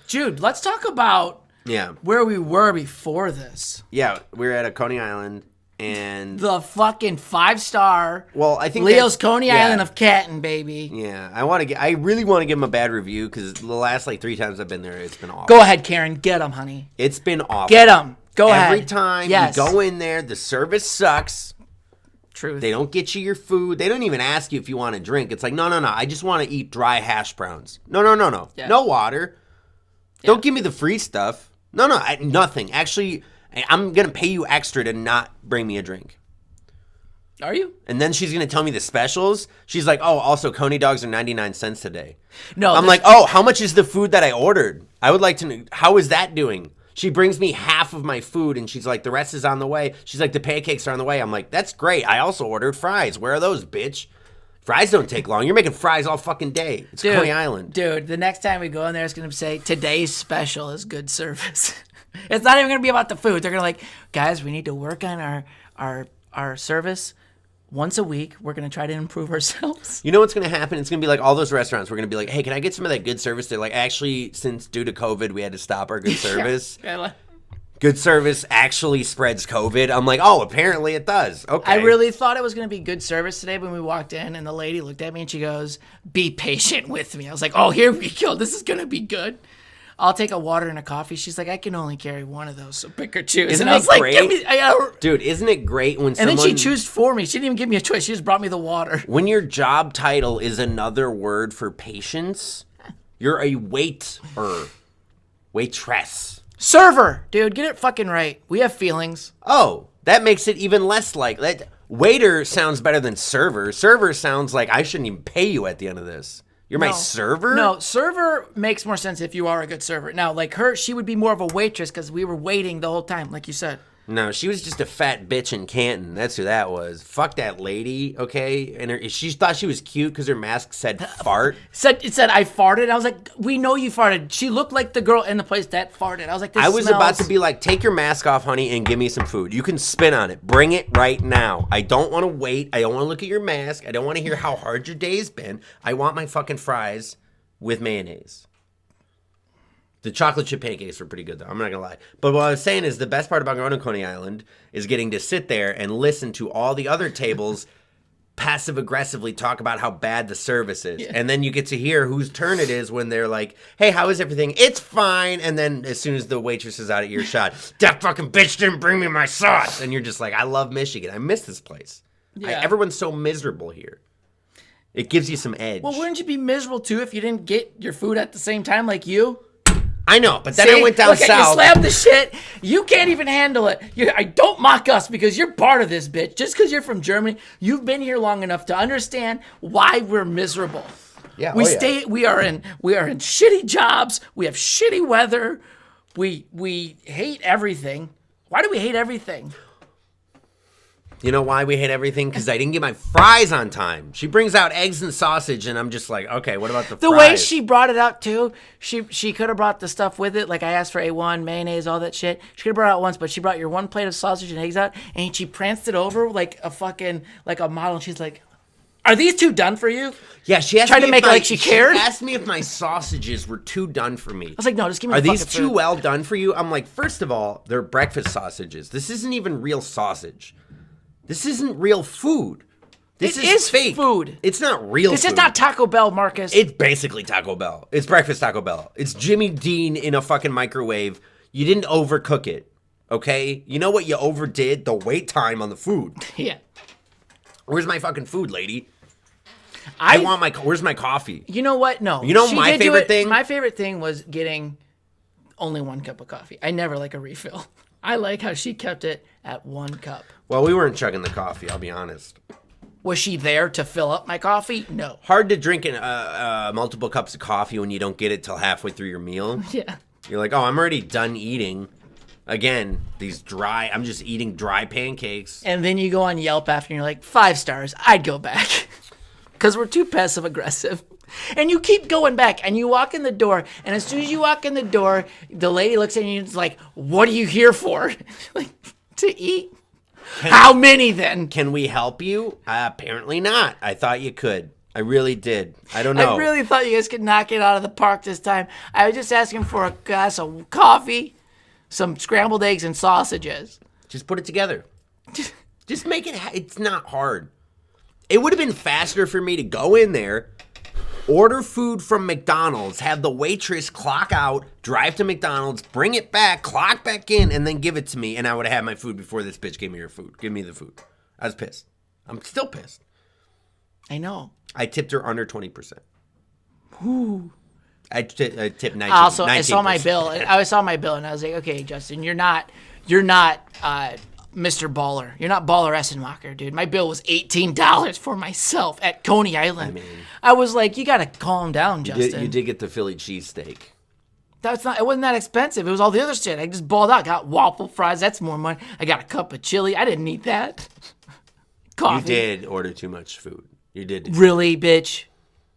Jude, let's talk about where we were before this. Yeah, we were at a Coney Island. And the fucking 5-star. Well, I think Leo's Coney Island of Canton, baby. Yeah, I really want to give him a bad review because the last 3 times I've been there, it's been awful. Go ahead, Karen, get him, honey. It's been awful. Get him. Go ahead. Every time you go in there, the service sucks. Truth. They don't get you your food. They don't even ask you if you want a drink. It's like, no. I just want to eat dry hash browns. No. Yeah. No water. Yeah. Don't give me the free stuff. No, nothing. Actually, I'm going to pay you extra to not bring me a drink. Are you? And then she's going to tell me the specials. She's like, oh, also, Coney dogs are 99 cents today. No. I'm like, oh, how much is the food that I ordered? I would like to know, how is that doing? She brings me half of my food, and she's like, the rest is on the way. She's like, the pancakes are on the way. I'm like, that's great. I also ordered fries. Where are those, bitch? Fries don't take long. You're making fries all fucking day. It's Coney Island. Dude, the next time we go in there, it's going to say, today's special is good service. It's not even going to be about the food. They're going to guys, we need to work on our service once a week. We're going to try to improve ourselves. You know what's going to happen? It's going to be like all those restaurants. We're going to be like, hey, can I get some of that good service? They're like, actually, since due to COVID, we had to stop our good service. Good service actually spreads COVID. I'm like, oh, apparently it does. Okay. I really thought it was going to be good service today when we walked in, and the lady looked at me and she goes, be patient with me. I was like, oh, here we go. This is going to be good. I'll take a water and a coffee. She's like, I can only carry one of those, so pick or choose. Isn't and I was it great? Like, dude, isn't it great when someone... And then she chose for me. She didn't even give me a choice. She just brought me the water. When your job title is another word for patience, you're a waiter. Waitress. Server. Dude, get it fucking right. We have feelings. Oh, that makes it even less like... that. Waiter sounds better than server. Server sounds like I shouldn't even pay you at the end of this. You're my server? No, server makes more sense if you are a good server. Now, like her, she would be more of a waitress because we were waiting the whole time, like you said. No, she was just a fat bitch in Canton. That's who that was. Fuck that lady, okay? And she thought she was cute because her mask said fart. It said I farted. I was like, we know you farted. She looked like the girl in the place that farted. I was like, this I was smells... about to be like, take your mask off, honey, and give me some food. You can spin on it. Bring it right now. I don't want to wait. I don't want to look at your mask. I don't want to hear how hard your day's been. I want my fucking fries with mayonnaise. The chocolate chip pancakes were pretty good, though. I'm not going to lie. But what I was saying is the best part about going to Coney Island is getting to sit there and listen to all the other tables passive-aggressively talk about how bad the service is. Yeah. And then you get to hear whose turn it is when they're like, hey, how is everything? It's fine. And then as soon as the waitress is out of earshot, that fucking bitch didn't bring me my sauce. And you're just like, I love Michigan. I miss this place. Yeah. Everyone's so miserable here. It gives you some edge. Well, wouldn't you be miserable too if you didn't get your food at the same time like you? I know, but then See? I went down Look at you south. slab the shit. You can't even handle it. I don't mock us because you're part of this, bitch. Just because you're from Germany, you've been here long enough to understand why we're miserable. Yeah, We are in shitty jobs. We have shitty weather. We hate everything. Why do we hate everything? You know why we hate everything? Because I didn't get my fries on time. She brings out eggs and sausage, and I'm just like, okay, what about the fries? The way she brought it out too, she could have brought the stuff with it. Like I asked for A1, mayonnaise, all that shit. She could have brought it out once, but she brought your one plate of sausage and eggs out, and she pranced it over like a model. And she's like, "Are these two done for you?" Yeah, she asked Tried me to make it like she cared. She asked me if my sausages were too done for me. I was like, "No, just give me." Are the these fucking too food. well done for you? I'm like, first of all, they're breakfast sausages. This isn't even real sausage. This isn't real food. This is fake food. It's not real This food. is not Taco Bell, Marcus. It's basically Taco Bell. It's breakfast Taco Bell. It's Jimmy Dean in a fucking microwave. You didn't overcook it, okay? You know what you overdid? The wait time on the food. Yeah. Where's my fucking food, lady? Where's my coffee? You know what? No. You know She my did do favorite it. thing? My favorite thing was getting only one cup of coffee. I never like a refill. I like how she kept it at 1 cup. Well, we weren't chugging the coffee, I'll be honest. Was she there to fill up my coffee? No. Hard to drink multiple cups of coffee when you don't get it till halfway through your meal. Yeah. You're like, oh, I'm already done eating. Again, I'm just eating dry pancakes. And then you go on Yelp after and you're like, 5 stars. I'd go back. Because we're too passive aggressive. And you keep going back and you walk in the door. And as soon as you walk in the door, the lady looks at you and is like, what are you here for? Like, to eat? How many then? Can we help you? Apparently not. I thought you could. I really did. I don't know. I really thought you guys could knock it out of the park this time. I was just asking for a glass of coffee, some scrambled eggs, and sausages. Just put it together. Just make it. It's not hard. It would have been faster for me to go in there, order food from McDonald's, have the waitress clock out, drive to McDonald's, bring it back, clock back in, and then give it to me, and I would have had my food before this bitch gave me her food. Give me the food. I was pissed. I'm still pissed. I know. I tipped her under 20%. Ooh. I tipped 19%. Also, I saw my bill. I saw my bill, and I was like, okay, Justin, you're not Mr. Baller. You're not Baller Essenmacher, dude. My bill was $18 for myself at Coney Island. I was like, you gotta calm down, Justin. You did get the Philly cheesesteak. It wasn't that expensive. It was all the other shit. I just balled out. Got waffle fries. That's more money. I got a cup of chili. I didn't need that. Coffee. You did order too much food. You did. Really, bitch?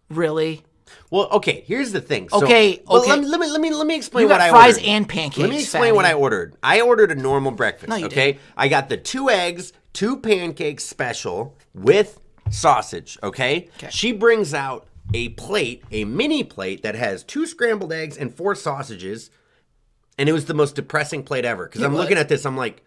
Really? Well, okay. Here's the thing. Okay. Let me explain You what got I fries ordered. and pancakes. Let me explain what I ordered. I ordered a normal breakfast. No, you okay. didn't. I got the 2 eggs, 2 pancakes special with sausage. Okay. She brings out a plate, a mini plate that has 2 scrambled eggs and 4 sausages, and it was the most depressing plate ever. Because I'm looking at this, I'm like,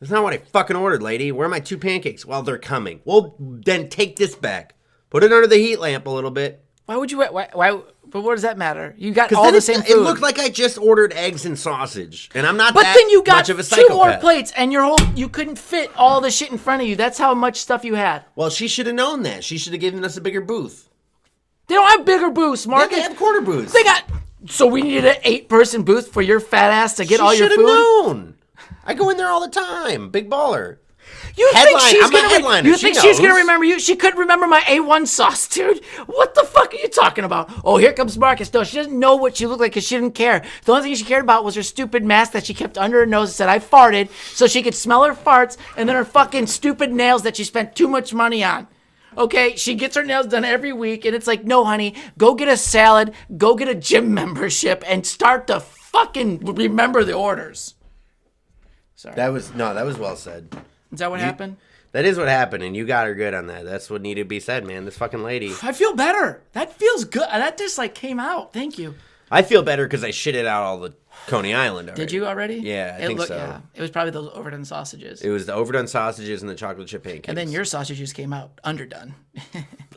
that's not what I fucking ordered, lady. Where are my 2 pancakes? Well, they're coming. Well, then take this back. Put it under the heat lamp a little bit. Why would you? Why? But what does that matter? You got all the same food. It looked like I just ordered eggs and sausage, and I'm not But that then you got much of a 2 psychopath. more plates, and you couldn't fit all the shit in front of you. That's how much stuff you had. Well, she should have known that. She should have given us a bigger booth. They don't have bigger booths, Yeah, Marcus. they have quarter booths. So we needed an 8-person booth for your fat ass to get all your She food. should have known. I go in there all the time. Big baller. You Headline- think she's I'm a gonna? headliner. You She think she's gonna knows. remember you? She couldn't remember my A1 sauce, dude. What the fuck are you talking about? Oh, here comes Marcus. No, she doesn't know what she looked like because she didn't care. The only thing she cared about was her stupid mask that she kept under her nose and said I farted, so she could smell her farts, and then her fucking stupid nails that she spent too much money on. Okay, she gets her nails done every week, and it's like, no, honey, go get a salad, go get a gym membership, and start to fucking remember the orders. Sorry. That was well said. Is that what happened? That is what happened, and you got her good on that. That's what needed to be said, man. This fucking lady. I feel better. That feels good. That just like came out. Thank you. I feel better because I shitted out all the Coney Island already. Did you already? Yeah, I think so. Yeah. It was probably those overdone sausages. It was the overdone sausages and the chocolate chip pancakes. And then your sausages came out underdone.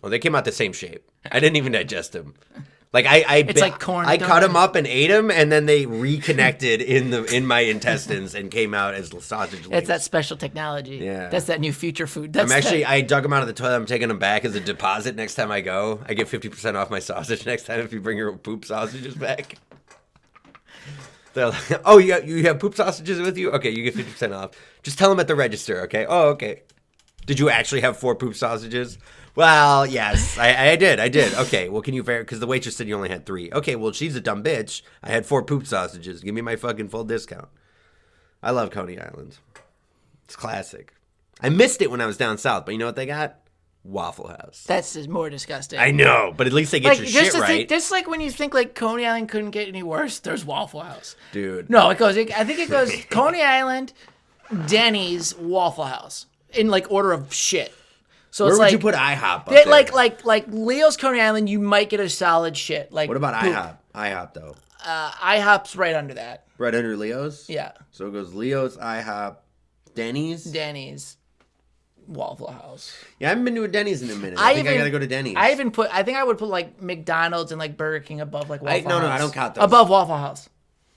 Well, they came out the same shape. I didn't even digest them. Like It's like corn I cut donut. them up and ate them, and then they reconnected in my intestines and came out as sausage links. It's that special technology. Yeah. That's that new future food. That's I dug them out of the toilet. I'm taking them back as a deposit next time I go. I get 50% off my sausage next time if you bring your poop sausages back. They're like, oh, you have poop sausages with you? Okay, you get 50% off. Just tell them at the register, okay? Oh, okay. Did you actually have 4 poop sausages? Well, yes, I did. Okay, well, can you verify? Because the waitress said you only had 3. Okay, well, she's a dumb bitch. I had 4 poop sausages. Give me my fucking full discount. I love Coney Island. It's classic. I missed it when I was down south, but you know what they got? Waffle House. That's just more disgusting. I know, but at least they get your shit right. Just like when you think like Coney Island couldn't get any worse, there's Waffle House. Dude. No, I think it goes Coney Island, Denny's, Waffle House in like order of shit. So Where it's would like you put IHOP up there? like Leo's Coney Island, you might get a solid shit. Like What about IHOP? IHOP, though. IHOP's right under that. Right under Leo's? Yeah. So it goes Leo's, IHOP, Denny's, Waffle House. Yeah, I haven't been to a Denny's in a minute. I think I gotta go to Denny's. I think I would put like McDonald's and like Burger King above like Waffle House. No, I don't count those. Above Waffle House.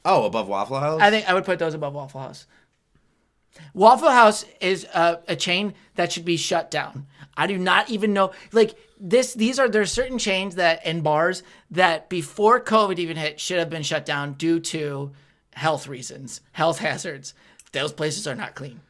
Oh, above Waffle House? I think I would put those above Waffle House. Waffle House is a chain that should be shut down. I do not even know. Like there's certain chains and bars that before COVID even hit should have been shut down due to health reasons, health hazards. Those places are not clean.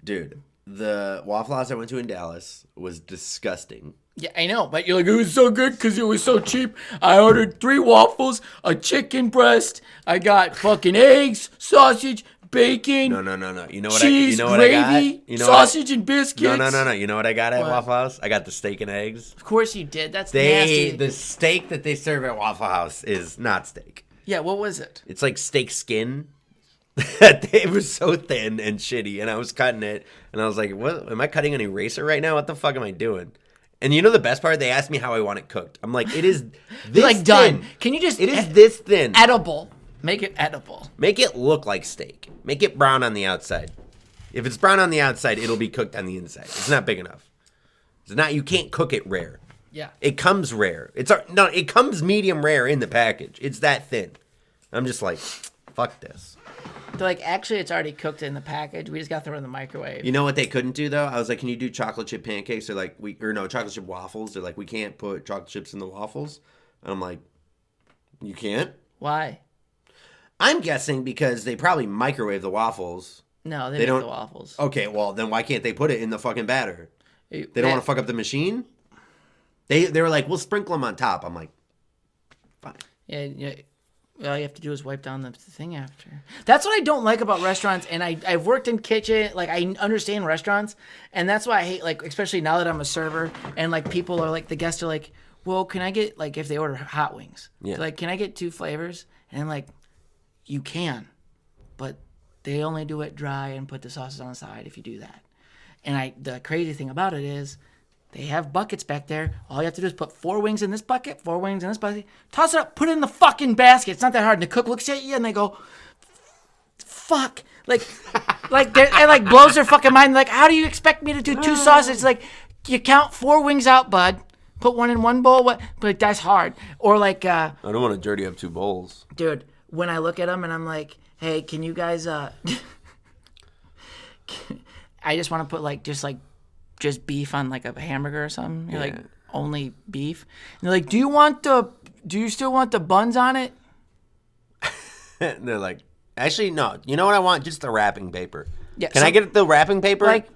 Dude, the Waffle House I went to in Dallas was disgusting. Yeah, I know, but you're like, it was so good because it was so cheap. I ordered 3 waffles, a chicken breast. I got fucking eggs, sausage, bacon. No. You know what cheese, I gravy, got? sausage and biscuits. No. You know what I got at Waffle House? I got the steak and eggs. Of course you did. That's nasty. The steak that they serve at Waffle House is not steak. Yeah, what was it? It's like steak skin. It was so thin and shitty, and I was cutting it, and I was like, "What? Am I cutting an eraser right now? What the fuck am I doing?" And you know the best part? They asked me how I want it cooked. I'm like, "It is this like thin. done. Can you just? It is this thin. Edible. Make it edible. Make it look like steak. Make it brown on the outside. If it's brown on the outside, it'll be cooked on the inside. It's not big enough. It's not. You can't cook it rare. Yeah. It comes rare. It comes medium rare in the package. It's that thin. I'm just like, fuck this. They're like, actually, it's already cooked in the package. We just got to throw it in the microwave. You know what they couldn't do though? I was like, can you do chocolate chip pancakes? They're like, chocolate chip waffles. They're like, we can't put chocolate chips in the waffles. And I'm like, you can't? Why? I'm guessing because they probably microwave the waffles. No, they don't. The waffles. Okay, well then why can't they put it in the fucking batter? They don't want to fuck up the machine. They were like, we'll sprinkle them on top. I'm like, fine. Yeah. All you have to do is wipe down the thing after. That's what I don't like about restaurants, and I've worked in kitchen, like I understand restaurants, and that's why I hate, like, especially now that I'm a server, and like people are like, the guests are like, well, can I get, like, if they order hot wings, like, can I get 2 flavors? And I'm like, you can, but they only do it dry and put the sauces on the side if you do that. And the crazy thing about it is, they have buckets back there. All you have to do is put 4 wings in this bucket, 4 wings in this bucket. Toss it up, put it in the fucking basket. It's not that hard. And the cook looks at you and they go, fuck. Like it like blows their fucking mind. Like, how do you expect me to do 2 sausages? Like, you count 4 wings out, bud. Put 1 in one bowl. What? But that's hard. Or like, I don't want to dirty up 2 bowls. Dude, when I look at them and I'm like, hey, can you guys, I just want to put just beef on like a hamburger or something. You're like, only beef. And they're like, do you still want the buns on it? They're like, actually, no. You know what I want? Just the wrapping paper. Yeah. Can I get the wrapping paper? Like,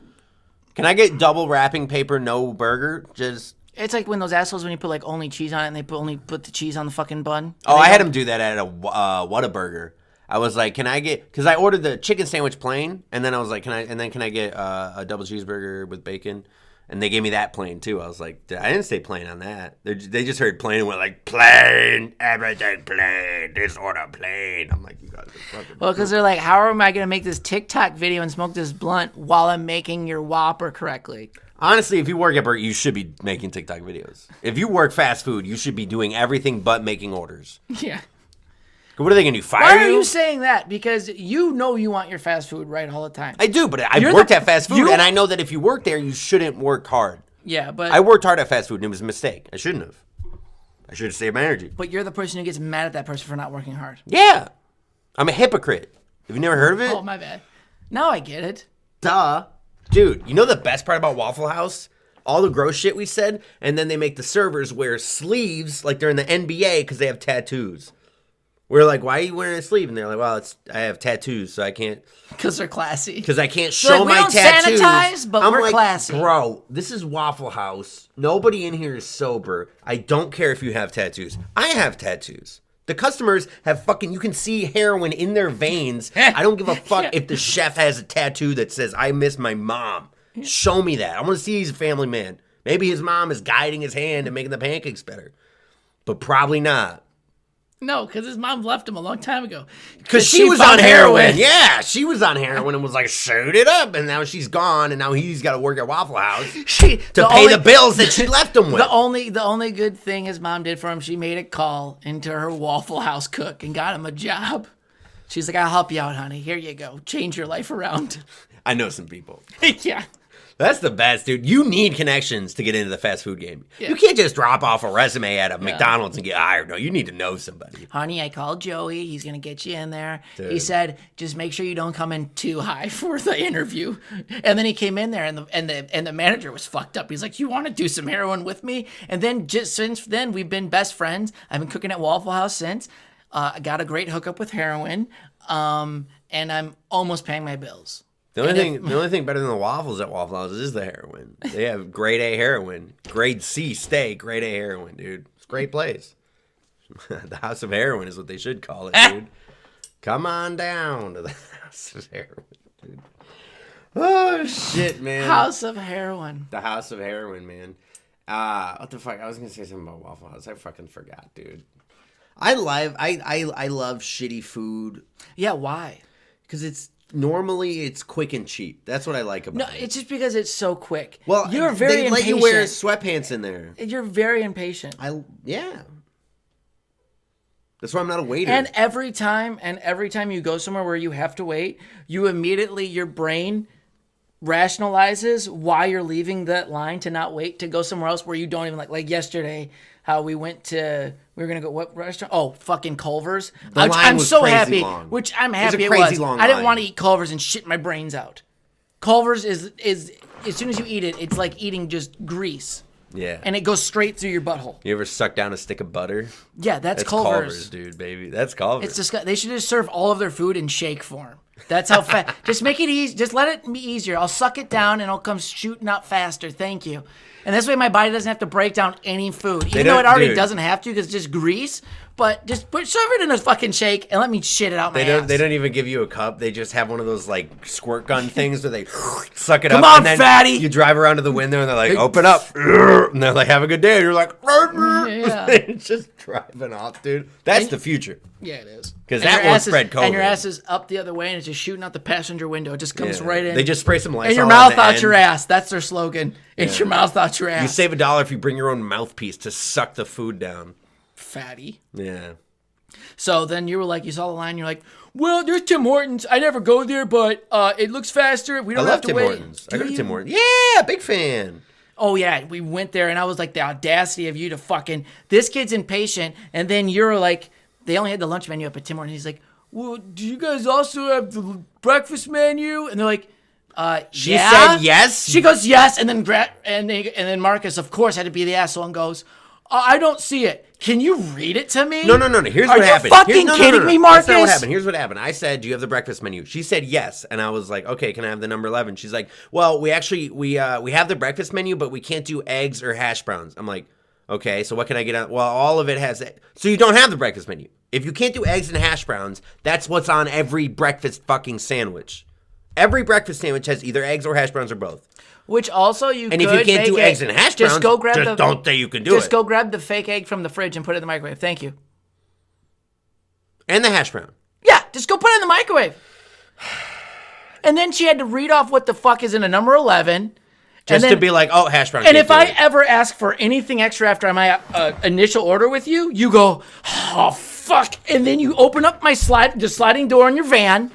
can I get double wrapping paper, no burger? Just. It's like when those assholes when you put like only cheese on it and they only put the cheese on the fucking bun. Oh, I had them do that at a Whataburger. I was like, can I get, because I ordered the chicken sandwich plain, and then I was like, can I get a double cheeseburger with bacon? And they gave me that plain too. I was like, I didn't say plain on that. They just heard plain and went like, plain, everything plain, this order plain. I'm like, you guys are fucking. Well, because they're like, how am I going to make this TikTok video and smoke this blunt while I'm making your Whopper correctly? Honestly, if you work at Burger, you should be making TikTok videos. If you work fast food, you should be doing everything but making orders. Yeah. What are they going to do, fire Why are you saying that? Because you know you want your fast food right all the time. I do, but I've worked at fast food, and I know that if you work there, you shouldn't work hard. Yeah, but... I worked hard at fast food, and it was a mistake. I shouldn't have. I should have saved my energy. But you're the person who gets mad at that person for not working hard. Yeah. I'm a hypocrite. Have you never heard of it? Oh, my bad. Now I get it. Duh. Dude, you know the best part about Waffle House? All the gross shit we said, and then they make the servers wear sleeves like they're in the NBA because they have tattoos. We're like, why are you wearing a sleeve? And they're like, well, I have tattoos, so I can't. Because they're classy. Because I can't show like, my we don't tattoos. sanitize, but we're like, classy. Bro, this is Waffle House. Nobody in here is sober. I don't care if you have tattoos. I have tattoos. The customers have fucking, you can see heroin in their veins. I don't give a fuck if the chef has a tattoo that says, I miss my mom. Show me that. I want to see he's a family man. Maybe his mom is guiding his hand and making the pancakes better. But probably not. No, because his mom left him a long time ago. Because she was on heroin. Yeah, she was on heroin and was like, shoot it up. And now she's gone, and now he's got to work at Waffle House to pay the bills that she left him with. The only good thing his mom did for him, she made a call into her Waffle House cook and got him a job. She's like, I'll help you out, honey. Here you go. Change your life around. I know some people. Yeah. That's the best, dude. You need connections to get into the fast food game. Yeah. You can't just drop off a resume at a McDonald's and get hired. No, you need to know somebody. Honey, I called Joey. He's going to get you in there. Dude. He said, just make sure you don't come in too high for the interview. And then he came in there, and the manager was fucked up. He's like, you want to do some heroin with me? And then just since then, we've been best friends. I've been cooking at Waffle House since. I got a great hookup with heroin, and I'm almost paying my bills. The only thing better than the waffles at Waffle House is the heroin. They have grade A heroin, grade C steak, grade A heroin, dude. It's a great place. The House of Heroin is what they should call it, dude. Come on down to the House of Heroin, dude. Oh shit, man. House of Heroin. The House of Heroin, man. What the fuck? I was gonna say something about Waffle House. I fucking forgot, dude. I love shitty food. Yeah, why? Because normally it's quick and cheap. That's what I like about No, it. it's just because it's so quick. Well, you're very they let impatient. you wear sweatpants in there. You're very impatient. Yeah. That's why I'm not a waiter. And every time you go somewhere where you have to wait, you immediately, your brain rationalizes why you're leaving that line to not wait to go somewhere else where you don't even like yesterday, how we were going to go, what restaurant? Oh, fucking Culver's. I'm so happy, long. which I'm happy it was. Crazy long I didn't line. want to eat Culver's and shit my brains out. Culver's is as soon as you eat it, it's like eating just grease. Yeah. And it goes straight through your butthole. You ever suck down a stick of butter? Yeah, that's Culver's. Dude, baby. That's Culver's. It's disgusting. They should just serve all of their food in shake form. That's how fast. Just make it easy. Just let it be easier. I'll suck it down and it'll come shooting out faster. Thank you. And this way my body doesn't have to break down any food. Even though it already doesn't have to because it's just grease. But just serve it in a fucking shake and let me shit it out my ass. They don't even give you a cup. They just have one of those like squirt gun things where they suck it up. Come on, and then fatty. You drive around to the window and they're like, open up. And they're like, have a good day. And you're like, Yeah. it's just driving off, dude. That's the future. Yeah, it is. Because that won't spread COVID. And your ass is up the other way and it's just shooting out the passenger window. It just comes right in. They just spray some Lysol in your on mouth the out end. your ass. That's their slogan. It's your mouth out your ass. You save $1 if you bring your own mouthpiece to suck the food down. Fatty. Yeah. So then you were like, you saw the line, you're like, well, there's Tim Hortons. I never go there, but it looks faster. We don't have to Tim wait. Hortons. I go to Tim Hortons. Yeah, big fan. Oh, yeah, we went there, and I was like, the audacity of you to fucking, this kid's impatient, and then you're like, they only had the lunch menu up at Tim Hortons. He's like, well, do you guys also have the breakfast menu? And they're like, She yeah? said yes. She goes, yes, and then Marcus, of course, had to be the asshole and goes, I don't see it. Can you read it to me? No. Here's what happened. Are you fucking kidding me, Marcus? That's not what happened. Here's what happened. I said, do you have the breakfast menu? She said yes, and I was like, okay, can I have the number 11? She's like, well, we have the breakfast menu, but we can't do eggs or hash browns. I'm like, okay, so what can I get on? Well, all of it has it. So you don't have the breakfast menu. If you can't do eggs and hash browns, that's what's on every breakfast fucking sandwich. Every breakfast sandwich has either eggs or hash browns or both. Which also you and could if you can't do eggs and hash browns, just go grab don't say you can do it. Just go grab the fake egg from the fridge and put it in the microwave. Thank you. And the hash brown. Yeah, just go put it in the microwave. And then she had to read off what the fuck is in a number 11. Just to be like, oh, hash brown. And if I ever ask for anything extra after my initial order with you, you go, oh, fuck. And then you open up the sliding door in your van.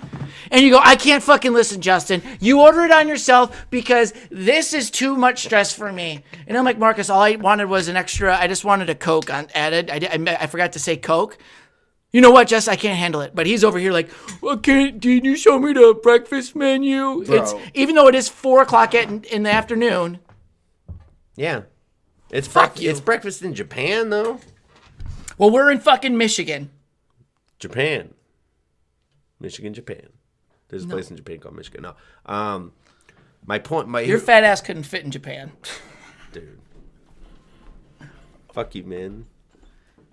And you go, I can't fucking listen, Justin. You order it on yourself because this is too much stress for me. And I'm like, Marcus, all I wanted was an extra. I just wanted a Coke added. I forgot to say Coke. You know what, Jess? I can't handle it. But he's over here like, well, can you show me the breakfast menu? Bro. Even though it is 4:00 in the afternoon. Yeah. It's Fuck you. It's breakfast in Japan, though. Well, we're in fucking Michigan. Japan. Michigan, Japan. There's a place in Japan called Michigan. No. Your fat ass couldn't fit in Japan. Dude. Fuck you, man.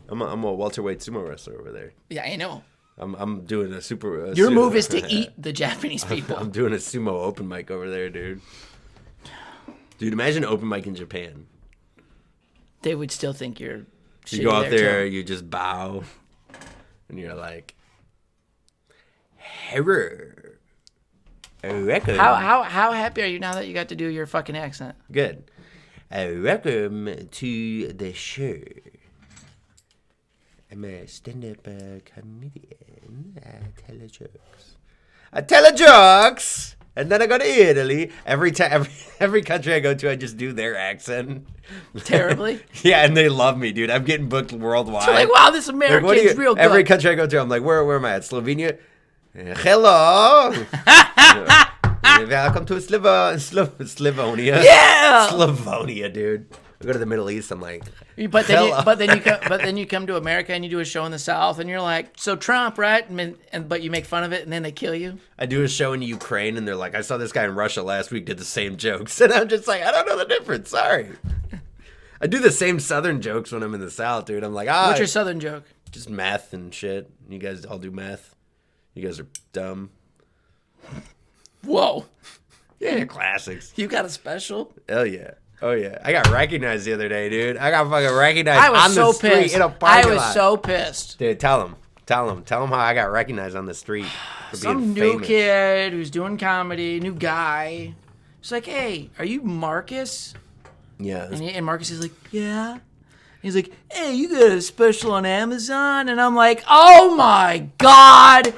I'm a welterweight sumo wrestler over there. Yeah, I know. I'm doing a super. Your move is to eat the Japanese people. I'm doing a sumo open mic over there, dude. Dude, imagine open mic in Japan. They would still think you're. You go out there, you just bow, and you're like, "Hello." How happy are you now that you got to do your fucking accent? Good. Welcome to the show. I'm a stand-up comedian. I tell jokes. And then I go to Italy. Every country I go to, I just do their accent. Terribly? Yeah, and they love me, dude. I'm getting booked worldwide. You're like, wow, this American's real good. Every country I go to, I'm like, where am I at? Slovenia? Hello. Welcome to Slavonia. Yeah. Slavonia, dude. I go to the Middle East. I'm like, but then you come to America and you do a show in the South and you're like, so Trump, right? But you make fun of it and then they kill you. I do a show in Ukraine and they're like, I saw this guy in Russia last week did the same jokes, and I'm just like, I don't know the difference. Sorry. I do the same Southern jokes when I'm in the South, dude. I'm like, what's your Southern joke? Just math and shit. You guys all do math. You guys are dumb. Whoa. Yeah, classics. You got a special? Hell yeah. Oh, yeah. I got recognized the other day, dude. I got fucking recognized on the street pissed. in a parking lot. I was so pissed. Dude, tell him how I got recognized on the street for Some being new famous. kid who's doing comedy, new guy. He's like, hey, are you Marcus? Yeah. And Marcus is like, yeah. He's like, hey, you got a special on Amazon? And I'm like, oh my God.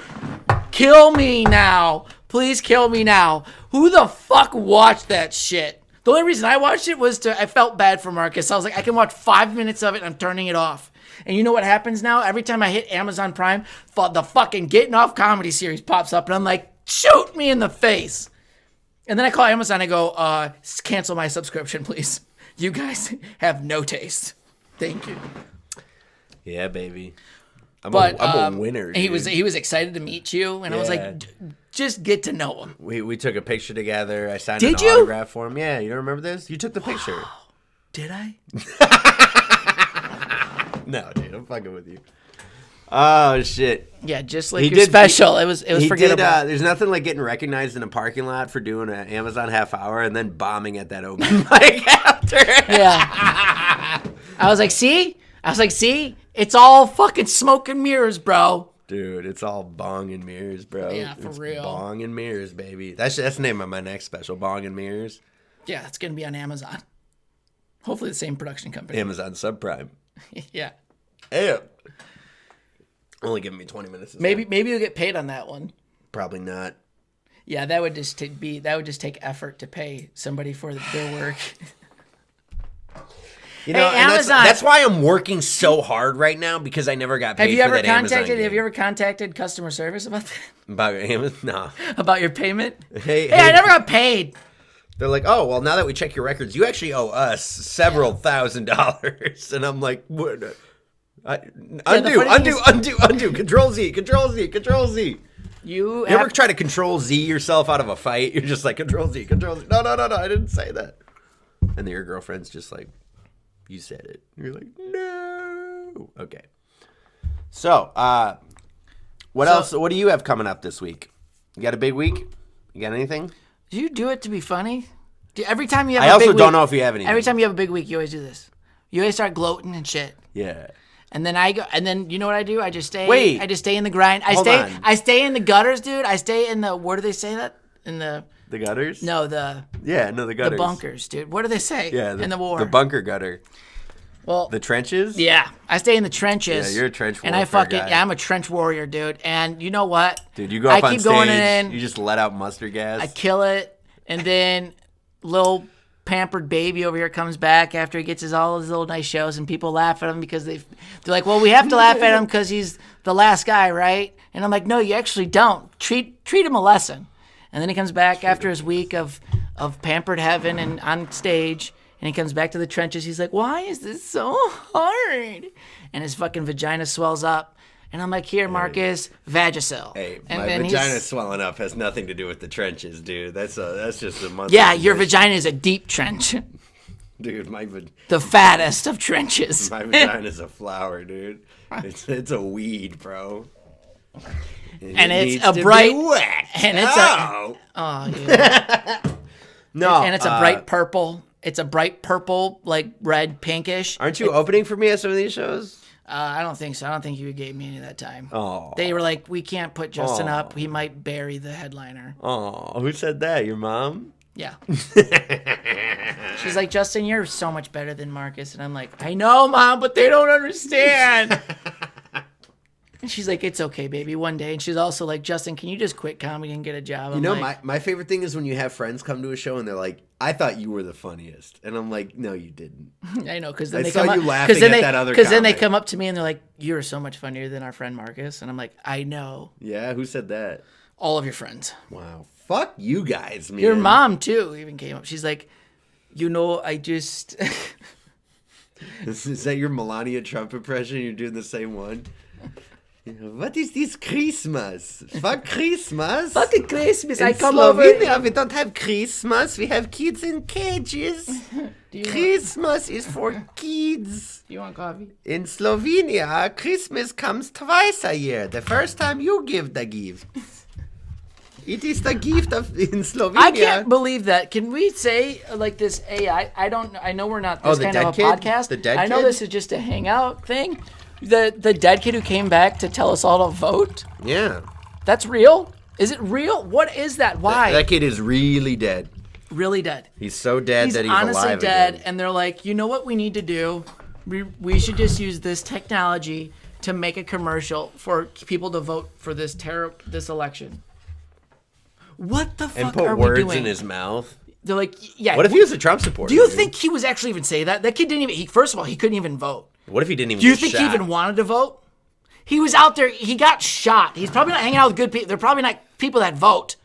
Kill me now. Please kill me now. Who the fuck watched that shit? The only reason I watched it was I felt bad for Marcus. I was like, I can watch 5 minutes of it and I'm turning it off. And you know what happens now? Every time I hit Amazon Prime, the fucking Getting Off comedy series pops up and I'm like, shoot me in the face. And then I call Amazon and I go, cancel my subscription, please. You guys have no taste. Thank you. Yeah, baby. I'm a winner. He was excited to meet you, and I was like, just get to know him. We took a picture together. I signed Did an you? autograph for him. Yeah, you don't remember this? You took the picture. Did I? No, dude, I'm fucking with you. Oh shit. Yeah, just like your special. It was forgettable. There's nothing like getting recognized in a parking lot for doing an Amazon half hour and then bombing at that open mic after. Yeah. I was like, see? It's all fucking smoke and mirrors, bro. Dude, it's all bong and mirrors, bro. Yeah, for real. Bong and mirrors, baby. That's the name of my next special, Bong and Mirrors. Yeah, it's going to be on Amazon. Hopefully the same production company. Amazon Subprime. Yeah. Ew. Only giving me 20 minutes. Maybe you'll get paid on that one. Probably not. Yeah, that would just take effort to pay somebody for their work. You know, hey, and Amazon. that's why I'm working so hard right now because I never got paid Have you ever Have you ever contacted customer service about that? About Amazon? No. About your payment? Hey, I never got paid. They're like, oh, well, now that we check your records, you actually owe us several $1,000s. And I'm like, what? Undo. Control Z. You ever try to Control Z yourself out of a fight? You're just like, Control Z. No, I didn't say that. And then your girlfriend's just like, you said it. You're like, no. Okay. So, what else? What do you have coming up this week? You got a big week? You got anything? Do you do it to be funny? Every time you have I a big week. also don't know if you have anything. Every time you have a big week, you always do this. You always start gloating and shit. Yeah. And then I go, and then you know what I do? I just stay. Wait. I just stay in the grind. Hold on. I stay in the gutters, dude. I stay in the. Where do they say that? In the gutters? No, the gutters. the bunkers, dude. What do they say? Yeah, in the war. The bunker gutter. Well, The trenches? yeah, I stay in the trenches. Yeah, you're a trench and I warfare fucking guy. yeah, I'm a trench warrior, dude. And you know what? Dude, you go up I on keep stage, going in, you just let out mustard gas. I kill it, and then little pampered baby over here comes back after he gets all his little nice shows, and people laugh at him because they're like, well, we have to laugh at him because he's the last guy, right? And I'm like, no, you actually don't. Treat him a lesson. And then he comes back after his week of pampered heaven and on stage, and he comes back to the trenches. He's like, why is this so hard? And his fucking vagina swells up. And I'm like, here, Marcus, Vagisil. Hey, and my then vagina swelling up has nothing to do with the trenches, dude. That's just a month. yeah, your vagina is a deep trench. Dude, The fattest of trenches. my vagina's a flower, dude. It's a weed, bro. And it it's needs a to bright- be wet. and it's oh. Yeah. No, And it's a bright purple. It's a bright purple, like red, pinkish. Aren't you opening for me at some of these shows? I don't think so. I don't think you gave me any that time. Oh, They were like, we can't put Justin up. He might bury the headliner. oh, who said that? Your mom? Yeah. She's like, Justin, you're so much better than Marcus. And I'm like, I know, Mom, but they don't understand. And she's like, it's okay, baby, one day. And she's also like, Justin, can you just quit comedy and get a job? You know, my favorite thing is when you have friends come to a show and they're like, I thought you were the funniest. And I'm like, no, you didn't. I know, because then I they saw come you up, laughing then at they, that other Because then they comic. come up to me and they're like, you're so much funnier than our friend Marcus. And I'm like, I know. Yeah, who said that? All of your friends. Wow. Fuck you guys, man. Your mom, too, even came up. She's like, you know, I just... Is that your Melania Trump impression? You're doing the same one? What is this Christmas? Fuck Christmas. Fucking Christmas, In I come Slovenia, over... we don't have Christmas. We have kids in cages. Christmas is for kids. Do you want coffee? In Slovenia, Christmas comes twice a year. The first time you give the gift. It is the gift of in Slovenia. I can't believe that. Can we say like this AI? I know we're not this the kind dead of a kid? podcast. The dead I know kid? this is just a hangout thing. The dead kid who came back to tell us all to vote. Yeah. That's real? Is it real? What is that? Why? That kid is really dead. Really dead. He's so dead He's that he's honestly alive dead, again. and they're like, you know what we need to do? We should just use this technology to make a commercial for people to vote for this election. What the fuck And put are we words doing? in his mouth. They're like, yeah. What if he was a Trump supporter? Do you dude? think he was actually even say that? That kid didn't even. First of all, he couldn't even vote. What if he didn't even Do you get think shot? he even wanted to vote? He was out there. He got shot. He's probably not hanging out with good people. They're probably not people that vote.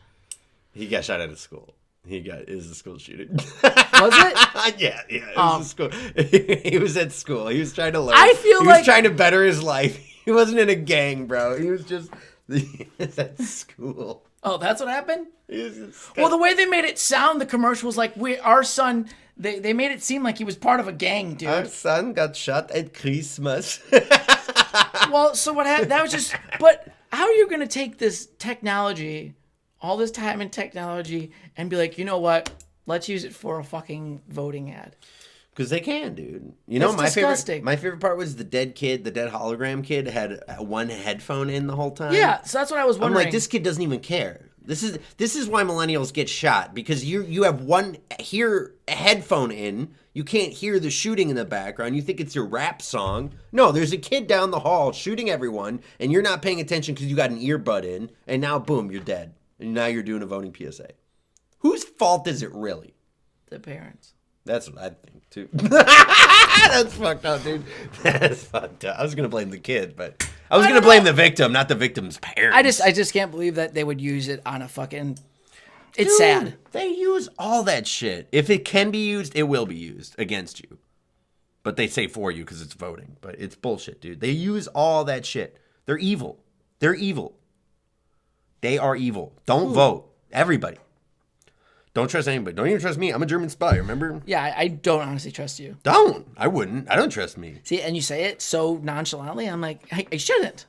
He got shot at a school. It was a school shooting. Was it? yeah. It was a school. He was at school. He was trying to learn. I feel he like- was trying to better his life. He wasn't in a gang, bro. He was just he was at school. Oh, that's what happened? He was just- Well, the way they made it sound, the commercial was like, our son, they made it seem like he was part of a gang, dude. Our son got shot at Christmas. Well, so what happened? That was just, but how are you going to take this technology, all this time in technology, and be like, you know what? Let's use it for a fucking voting ad. Because they can, dude. You know, That's disgusting. my favorite part was the dead hologram kid had one headphone in the whole time. Yeah, so that's what I was I'm wondering. like, this kid doesn't even care. This is why millennials get shot, because you have one headphone in, you can't hear the shooting in the background, you think it's your rap song. No, there's a kid down the hall shooting everyone, and you're not paying attention because you got an earbud in, and now boom, you're dead. And now you're doing a voting PSA. Whose fault is it really? The parents. That's what I think too. That's fucked up, dude. That's fucked up. I was gonna blame the kid, but I was gonna blame the victim, not the victim's parents. I just can't believe that they would use it on a fucking. It's Dude, sad. They use all that shit. If it can be used, it will be used against you. But they say for you because it's voting. But it's bullshit, dude. They use all that shit. They're evil. They're evil. They are evil. Don't vote. Everybody. Don't trust anybody. Don't even trust me. I'm a German spy, remember? Yeah, I don't honestly trust you. Don't. I wouldn't. I don't trust me. See, and you say it so nonchalantly. I'm like, I shouldn't.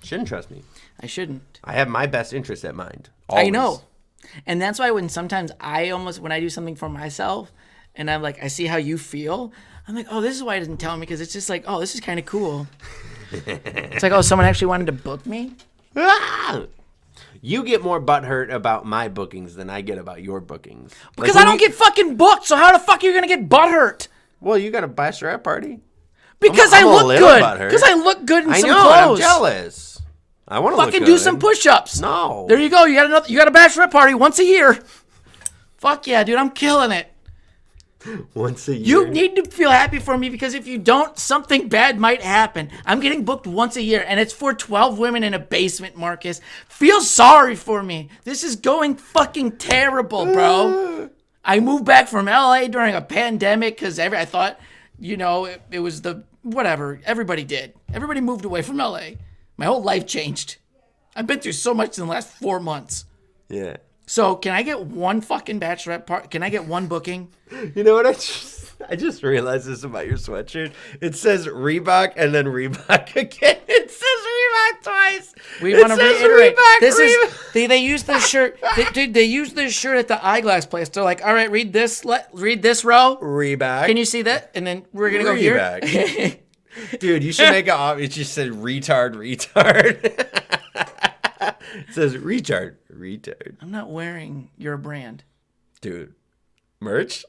Shouldn't trust me. I shouldn't. I have my best interest at mind. I Always. know. And that's why when sometimes when I do something for myself and I'm like, I see how you feel, I'm like, oh, this is why I didn't tell me, because it's just like, oh, this is kind of cool. It's like, oh, someone actually wanted to book me? Ah! You get more butthurt about my bookings than I get about your bookings. Because I don't get fucking booked, so how the fuck are you going to get butthurt? Well, you got a bachelorette party. Because I'm I a look little good. butthurt. Because I look good in I some know, clothes. and I'm jealous. I want to Fucking do some push-ups. No. There you go. You got a bachelorette party once a year. Fuck yeah, dude. I'm killing it. Once a year. You need to feel happy for me because if you don't, something bad might happen. I'm getting booked once a year, and it's for 12 women in a basement, Marcus. Feel sorry for me. This is going fucking terrible, bro. I moved back from LA during a pandemic because I thought, it was the whatever. Everybody did. Everybody moved away from LA. My whole life changed. I've been through so much in the last 4 months. Yeah. So can I get one fucking bachelorette part? Can I get one booking? You know what? I just realized this about your sweatshirt. It says Reebok and then Reebok again. It says Reebok twice. We want to reiterate. Reebok, This Reebok. is they use this shirt. They use this shirt at the eyeglass place. They're like, all right, read this row. Reebok. Can you see that? And then we're gonna go here. Reebok. Dude, you should make it just said retard. It says retard. I'm not wearing your brand. Dude, merch?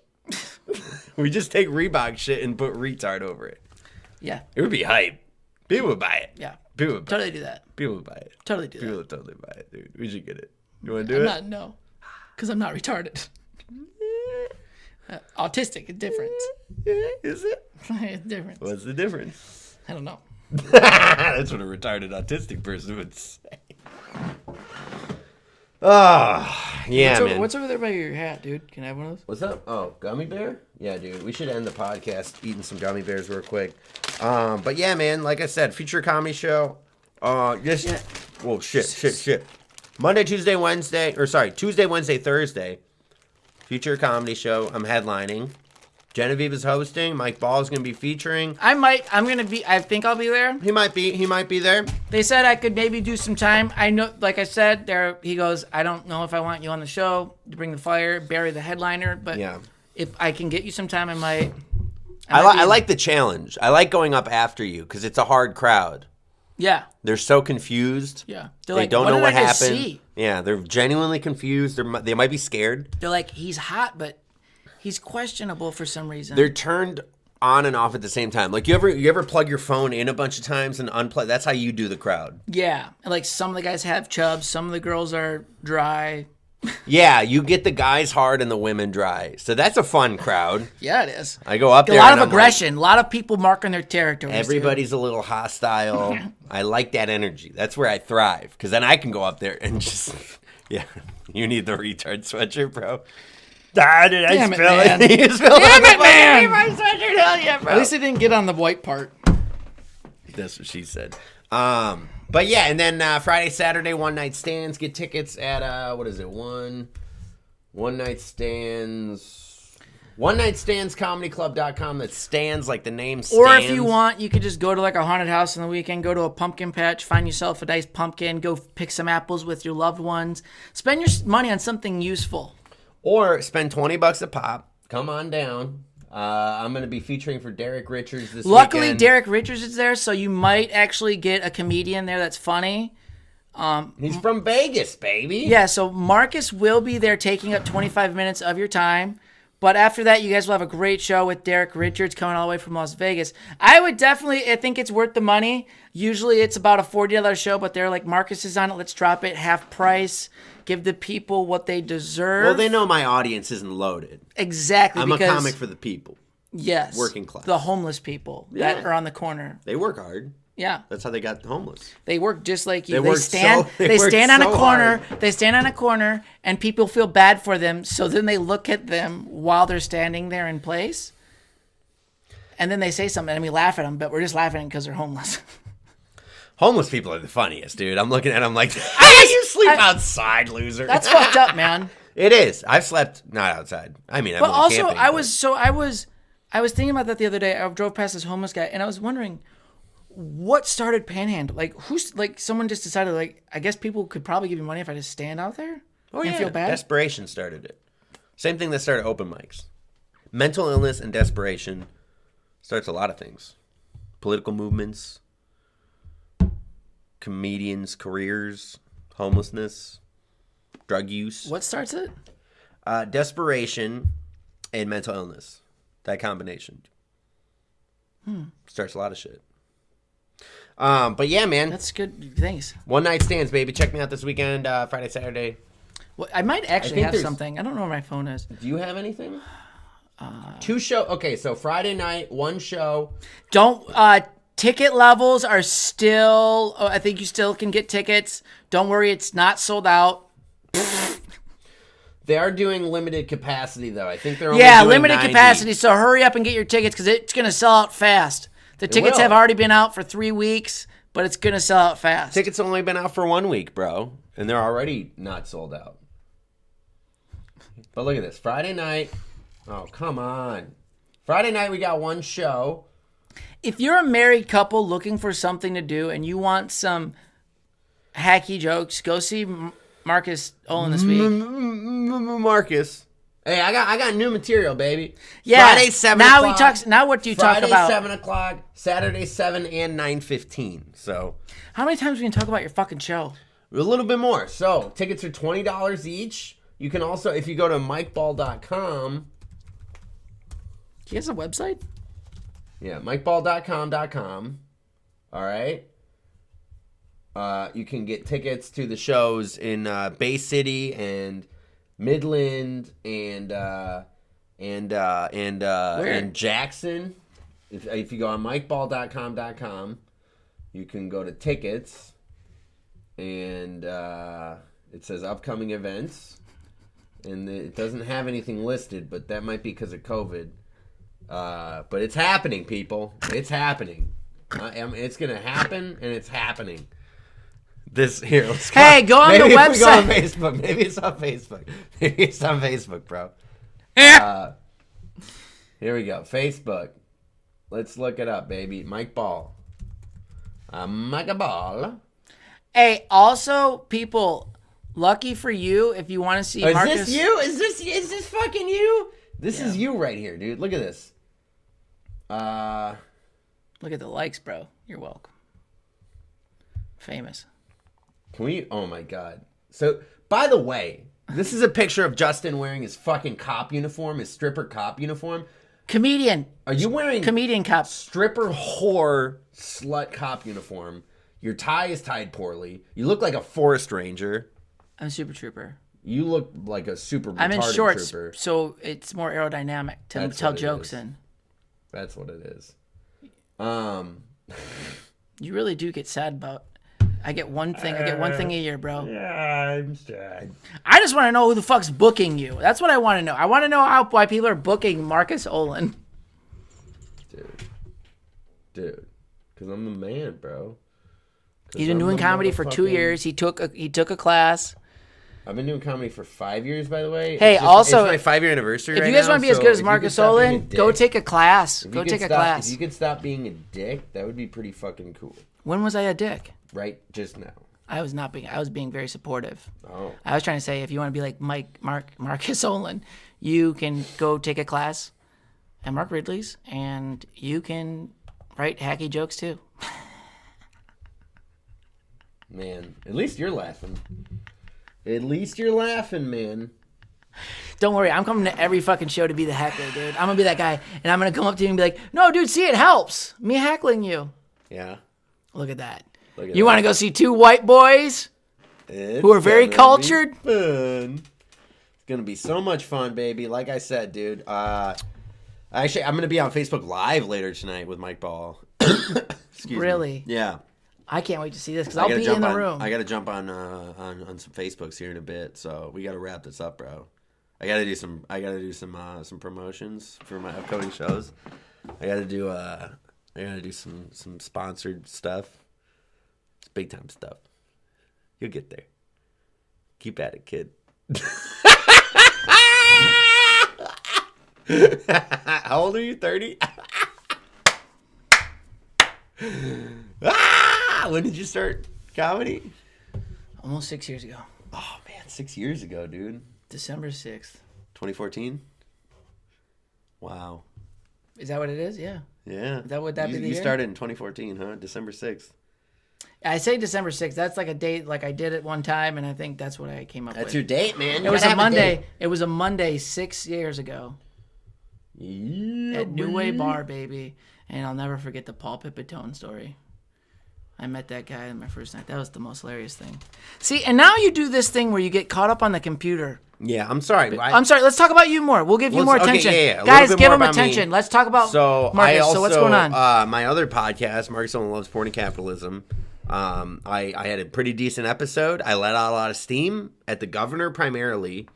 We just take Reebok shit and put retard over it. Yeah, It would be hype. People would buy it. yeah. People would buy Totally it. do that. People would buy it. Totally do People that. would totally buy it, dude. We should get it. You want to do I'm it? not no, because I'm not retarded. Autistic is different. Is it? It's different. What's the difference? I don't know. That's what a retarded autistic person would say. Oh, yeah, man. What's over there by your hat, dude? Can I have one of those? What's up? Oh, gummy bear? Yeah, dude. We should end the podcast eating some gummy bears real quick. But yeah, man. Like I said, future comedy show. Whoa, shit. Monday, Tuesday, Wednesday, Tuesday, Wednesday, Thursday. Future comedy show. I'm headlining. Genevieve is hosting. Mike Ball is going to be featuring. I think I'll be there. He might be there. They said I could maybe do some time. I know, like I said, he goes, I don't know if I want you on the show to bring the flyer, bury the headliner, but Yeah. if I can get you some time, I might. I like the challenge. I like going up after you because it's a hard crowd. Yeah. They're so confused. Yeah. They don't know what did I just happened. see? Yeah, they're genuinely confused. They might be scared. They're like, he's hot, but he's questionable for some reason. They're turned on and off at the same time. Like you ever plug your phone in a bunch of times and unplug? That's how you do the crowd. Yeah. And like some of the guys have chubs, some of the girls are dry. Yeah, you get the guys hard and the women dry. So that's a fun crowd. Yeah, it is. I go up there. A lot and of I'm aggression, a lot of people marking their territories. Like, everybody's a little hostile. I like that energy. That's where I thrive. Because then I can go up there and just, yeah, you need the retard sweatshirt, bro. Ah, did I Damn it, spill man. it? You spilled Damn it, it, man. my sweatshirt. Hell yeah, bro. At least it didn't get on the white part. That's what she said. But yeah, and then Friday, Saturday, one night stands. Get tickets at what is it? One night stands. OneNightStandsComedyClub.com. That stands like the name stands. Or if you want, you could just go to like a haunted house on the weekend, go to a pumpkin patch, find yourself a nice pumpkin, go pick some apples with your loved ones. Spend your money on something useful. Or spend $20 a pop. Come on down. I'm going to be featuring for Derek Richards this Luckily, weekend. Derek Richards is there, so you might actually get a comedian there that's funny. He's from Vegas, baby. Yeah, so Marcus will be there taking up 25 minutes of your time. But after that, you guys will have a great show with Derek Richards coming all the way from Las Vegas. I think it's worth the money. Usually it's about a $40 show, but they're like, Marcus is on it, let's drop it half price. Give the people what they deserve. Well, they know my audience isn't loaded. Exactly. I'm a comic for the people. Yes. Working class. The homeless people that are on the corner. They work hard. Yeah. That's how they got homeless. They work just like you. They work stand on a corner. They stand on a corner and people feel bad for them. So then they look at them while they're standing there in place. And then they say something and we laugh at them, but we're just laughing because they're homeless. Homeless people are the funniest, dude. I'm looking at them like, you sleep outside, loser. That's fucked up, man. It is. I've slept not outside. I mean, I've But been also, camping, I was thinking about that the other day. I drove past this homeless guy and I was wondering, what started Panhandle? Like, someone just decided, like, I guess people could probably give you money if I just stand out there and feel bad? Desperation started it. Same thing that started open mics. Mental illness and desperation starts a lot of things. Political movements, comedians' careers, homelessness, drug use. What starts it? Desperation and mental illness. That combination. Starts a lot of shit. But yeah, man. That's good. Thanks. One night stands, baby. Check me out this weekend, Friday, Saturday. Well, I might actually have there's- something. I don't know where my phone is. Do you have anything? 2 show. Okay, so Friday night, 1 show. Don't. Ticket levels are still. Oh, I think you still can get tickets. Don't worry, it's not sold out. They are doing limited capacity, though. I think they're only Yeah, doing limited 90. capacity. So hurry up and get your tickets because it's gonna sell out fast. The tickets will. have already been out for 3 weeks, but it's gonna sell out fast. Tickets only been out for 1 week, bro, and they're already not sold out. But look at this. Friday night. Oh, come on. Friday night, we got 1 show. If you're a married couple looking for something to do and you want some hacky jokes, go see Markus Olin this week. Marcus. Hey, I got new material, baby. Yeah. Friday, 7 now o'clock. he talks. Now what do you Friday, talk about? 7 o'clock. Saturday, 7 and 9:15. So How many times are we gonna talk about your fucking show? a little bit more. So tickets are $20 each. You can also, if you go to mikeball.com. He has a website? Yeah, mikeball.com. All right. You can get tickets to the shows in Bay City and Midland and Jackson. If you go on mikeball.com, you can go to tickets and it says upcoming events, and it doesn't have anything listed, but that might be because of COVID. But it's happening, people. It's happening. It's gonna happen, and it's happening. Let's go. Hey, go on the Maybe if we go on website. Facebook. Maybe it's on Facebook. Maybe it's on Facebook, bro. Here we go. Facebook. Let's look it up, baby. Mike Ball. Mike Ball. Hey, also, people, lucky for you if you want to see Is Markus. this you? Is this fucking you? This is you right here, dude. Look at this. Look at the likes, bro. You're welcome. Famous. Can we? Oh my god. So, by the way, this is a picture of Justin wearing his fucking cop uniform, his stripper cop uniform. Comedian. Are you wearing Comedian cop. stripper whore slut cop uniform? Your tie is tied poorly. You look like a forest ranger. I'm a super trooper. You look like a super retarded I'm in shorts, trooper. so it's more aerodynamic to That's tell what it jokes is. in. That's what it is. You really do get sad about. I get one thing a year, bro. Yeah, I'm sad. I just want to know who the fuck's booking you. That's what I want to know. I want to know why people are booking Markus Olin. Dude. Because I'm the man, bro. He's been doing comedy for 2 years. He took a class. I've been doing comedy for 5 years, by the way. Hey, it's also, it's my 5-year anniversary. If right you guys now, want to be as so good as if you Markus could stop being a Olin, go dick- take a class. if Go you could take a stop- class. If you could stop being a dick, that would be pretty fucking cool. When was I a dick? Right, just now. I was not being. I was being very supportive. Oh, I was trying to say, if you want to be like Markus Olin, you can go take a class at Mark Ridley's, and you can write hacky jokes too. man. At least you're laughing. At least you're laughing, man. Don't worry, I'm coming to every fucking show to be the heckler, dude. I'm gonna be that guy, and I'm gonna come up to you and be like, "No, dude, see, it helps me heckling you." Yeah. Look at that. Look at You that. want to go see 2 white boys who are very It's gonna cultured? be fun. It's gonna be so much fun, baby. Like I said, dude. Actually, I'm gonna be on Facebook Live later tonight with Mike Ball. Excuse me. Really? Yeah. I can't wait to see this because I I'll gotta be jump in the on, room. I gotta jump on some Facebooks here in a bit, so we gotta wrap this up, bro. I gotta do some promotions for my upcoming shows. I gotta do some sponsored stuff. It's big time stuff. You'll get there. Keep at it, kid. How old are you? 30? When did you start comedy? Almost 6 years ago. Oh man, 6 years ago, dude. December 6th. 2014. Wow. Is that what it is? Yeah. Yeah. Would that be the You year? started in 2014, huh? December 6th. I say December 6th. That's like a date, like I did it one time, and I think that's what I came up That's with. your date, man. It was a Monday. It was a Monday 6 years ago. Yeah, at New Way Bar, baby. And I'll never forget the Paul Pipitone story. I met that guy on my first night. That was the most hilarious thing. See, and now you do this thing where you get caught up on the computer. Yeah, I'm sorry. I'm sorry. Let's talk about you more. We'll give you more attention. Yeah. Guys, give him attention. Let's talk about Marcus. So what's going on? My other podcast, Marcus Only Loves Porn and Capitalism. I had a pretty decent episode. I let out a lot of steam at the governor primarily,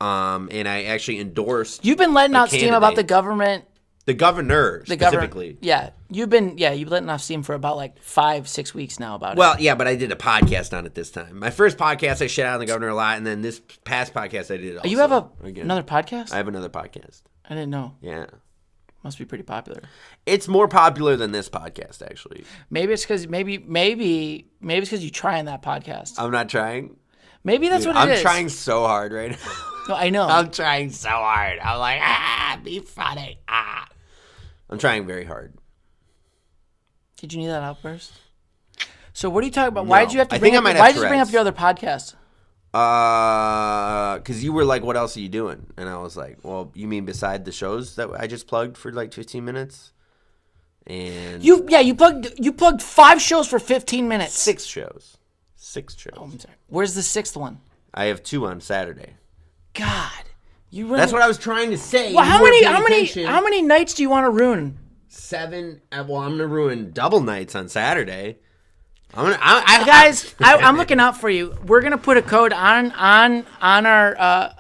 and I actually endorsed. You've been letting out steam about the government. The governor specifically. Yeah, you've letting off steam for about like 5-6 weeks now about it. Well, yeah, but I did a podcast on it this time. My first podcast, I shit out on the governor a lot, and then this past podcast, I did it also. You have another podcast? I have another podcast. I didn't know. Yeah. Must be pretty popular. It's more popular than this podcast, actually. Maybe it's because maybe it's because you try on that podcast. I'm not trying. Maybe that's what it is. I'm trying so hard right now. No, I know. I'm trying so hard. I'm like, be funny. I'm trying very hard. Did you need that outburst? So what are you talking about? No. Why did you have to bring up your other podcast? Because you were like, what else are you doing? And I was like, well, you mean beside the shows that I just plugged for like 15 minutes? And you plugged 5 shows for 15 minutes. 6 shows. 6 shows. Oh, I'm sorry. Where's the 6th one? I have 2 on Saturday. God. That's what I was trying to say. Well, how many nights do you want to ruin? 7. Well, I'm gonna ruin double nights on Saturday. Guys, I'm looking out for you. We're gonna put a code on our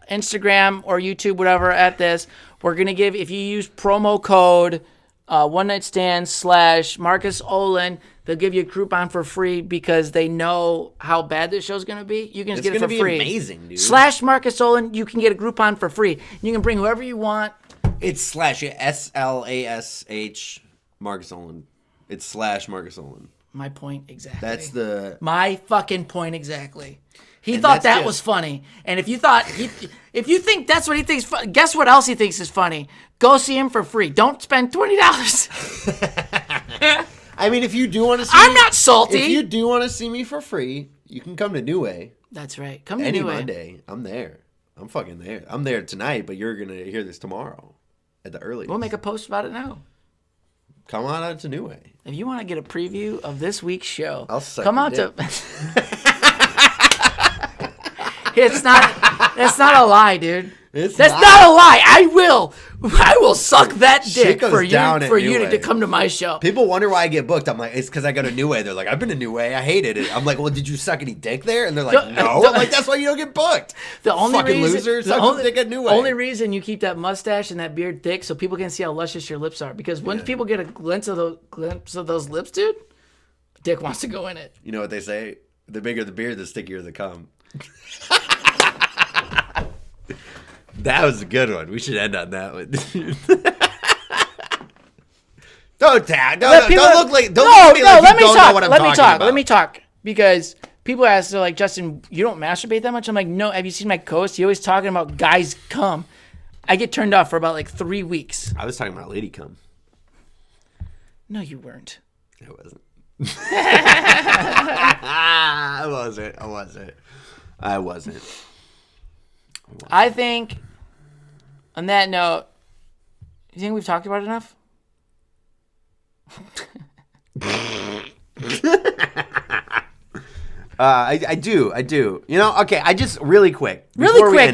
Instagram or YouTube, whatever. At this, we're gonna give, if you use promo code One Night Stand / Markus Olind, they'll give you a Groupon for free because they know how bad this show's gonna be. You can just get it for free. It's gonna be amazing, dude. / Markus Olind, you can get a Groupon for free. You can bring whoever you want. It's slash Markus Olind. It's / Markus Olind. My point exactly. That's my fucking point exactly. He thought that was funny, and if you think that's what he thinks, guess what else he thinks is funny? Go see him for free. Don't spend $20. I mean, if you do want to see I'm not salty. If you do want to see me for free, you can come to New Way. That's right. Come to New Way. Any Monday. I'm there. I'm fucking there. I'm there tonight, but you're going to hear this tomorrow at the earliest. We'll make a post about it now. Come on out to New Way. If you want to get a preview of this week's show, I'll suck come your out dick. to It's not a lie, dude. That's not a lie. I will suck that dick for you to come to my show. People wonder why I get booked. I'm like, it's because I go to New Way. They're like, I've been to New Way. I hated it. I'm like, well, did you suck any dick there? And they're like, no. I'm like, that's why you don't get booked. The only fucking reason, loser. Suck some dick at New Way. Only reason you keep that mustache and that beard thick so people can see how luscious your lips are. Because once people get a glimpse of those lips, dude, dick wants to go in it. You know what they say? The bigger the beard, the stickier the cum. That was a good one. We should end on that one. Don't look like. Let me talk. Because people ask, they're like, Justin, you don't masturbate that much? I'm like, no. Have you seen my coast? You're always talking about guys cum. I get turned off for about like 3 weeks. I was talking about lady cum. No, you weren't. I wasn't. I wasn't. I think, on that note, you think we've talked about it enough? I do. You know, okay, I just, really quick. You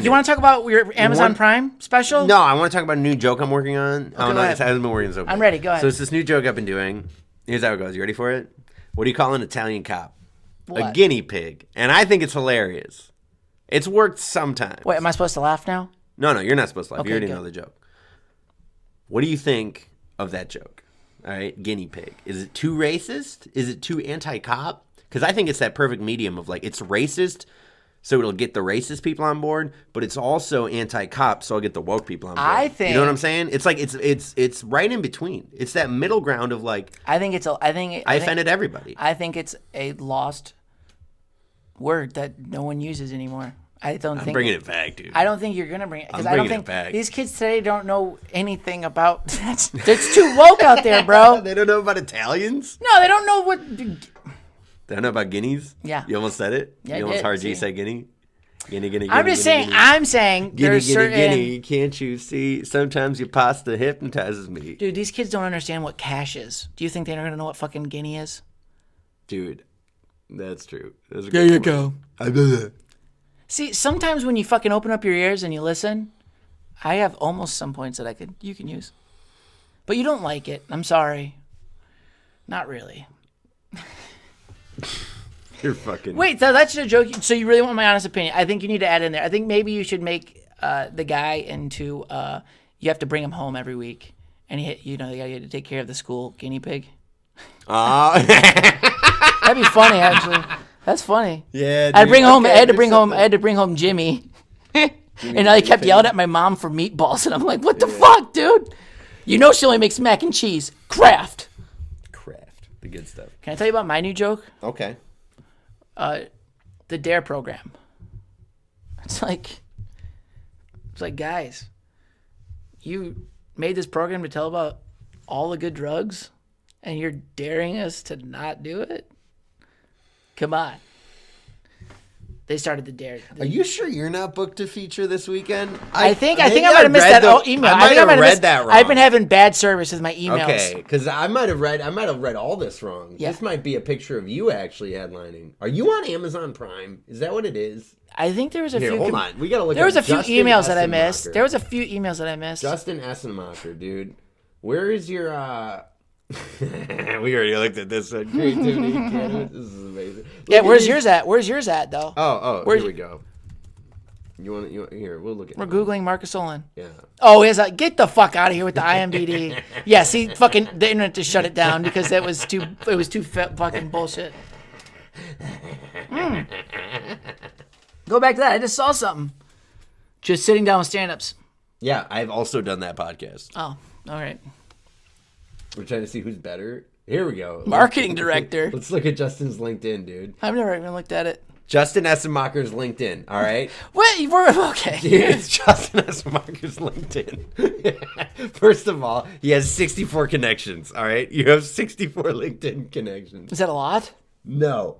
want to talk about your Amazon Prime special? No, I want to talk about a new joke I'm working on. Okay, I haven't been working so I'm ready, go ahead. So it's this new joke I've been doing. Here's how it goes. You ready for it? What do you call an Italian cop? What? A guinea pig. And I think it's hilarious. It's worked sometimes. Wait, am I supposed to laugh now? No, you're not supposed to laugh. Okay, you already good. know the joke. What do you think of that joke? All right, guinea pig. Is it too racist? Is it too anti-cop? Because I think it's that perfect medium of like, it's racist, so it'll get the racist people on board, but it's also anti-cop, so I'll get the woke people on board. I think, you know what I'm saying? It's like it's right in between. It's that middle ground of like. I offended everybody. I think it's a lost word that no one uses anymore. I'm bringing it back, dude. I don't think you're gonna bring it because I'm I don't bringing think it back. these kids today don't know anything about. It's too woke out there, bro. They don't know about Italians. No, they don't know what. They don't know about guineas. Yeah. You almost said it. Yeah, you I almost did. hard G See? said guinea. I'm just saying. I'm saying there's certain. Guinea. Can't you see? Sometimes your pasta hypnotizes me. Dude, these kids don't understand what cash is. Do you think they're gonna know what fucking guinea is? Dude, that's true. There you go. See, sometimes when you fucking open up your ears and you listen, I have almost some points that you can use, but you don't like it. I'm sorry. Not really. You're fucking. Wait, that's a joke. So you really want my honest opinion? I think you need to add in there. I think maybe you should make the guy into. You have to bring him home every week, and the guy you had to take care of the school guinea pig. Oh. That'd be funny, actually. That's funny. Yeah. Dude. I had to bring home Jimmy, and I kept yelling at my mom for meatballs, and I'm like, "What the fuck, dude? You know she only makes mac and cheese, Kraft." The good stuff. Can I tell you about my new joke? Okay. The DARE program. It's like, guys, you made this program to tell about all the good drugs, and you're daring us to not do it? Come on. They started the DARE. Are you sure you're not booked to feature this weekend? I think I might have missed that email. I might have read that wrong. I've been having bad service with my emails. Okay, because I might have read all this wrong. Yeah. This might be a picture of you actually headlining. Are you on Amazon Prime? Is that what it is? I think there was a Here, few. hold on. We gotta look. There was a few Justin emails that I Essenmacher. missed. There was a few emails that I missed. Justin Essenmacher, dude. Where is your? We already looked at this one. Creativity Academy. This is amazing. Yeah, where's yours at? Where's yours at though? Here we go. You want here? We'll look at. We're googling Markus Olind. Yeah. Oh, is like get the fuck out of here with the IMDb. Yeah, see, fucking the internet just shut it down because it was too fucking bullshit. Go back to that. I just saw something. Just sitting down with stand-ups. Yeah, I've also done that podcast. Oh, all right. We're trying to see who's better. Here we go. Marketing director. Let's look at Justin's LinkedIn, dude. I've never even looked at it. Justin Essenmacher's LinkedIn, all right? What? We're okay. It's Justin Essenmacher's LinkedIn. First of all, he has 64 connections, all right? You have 64 LinkedIn connections. Is that a lot? No.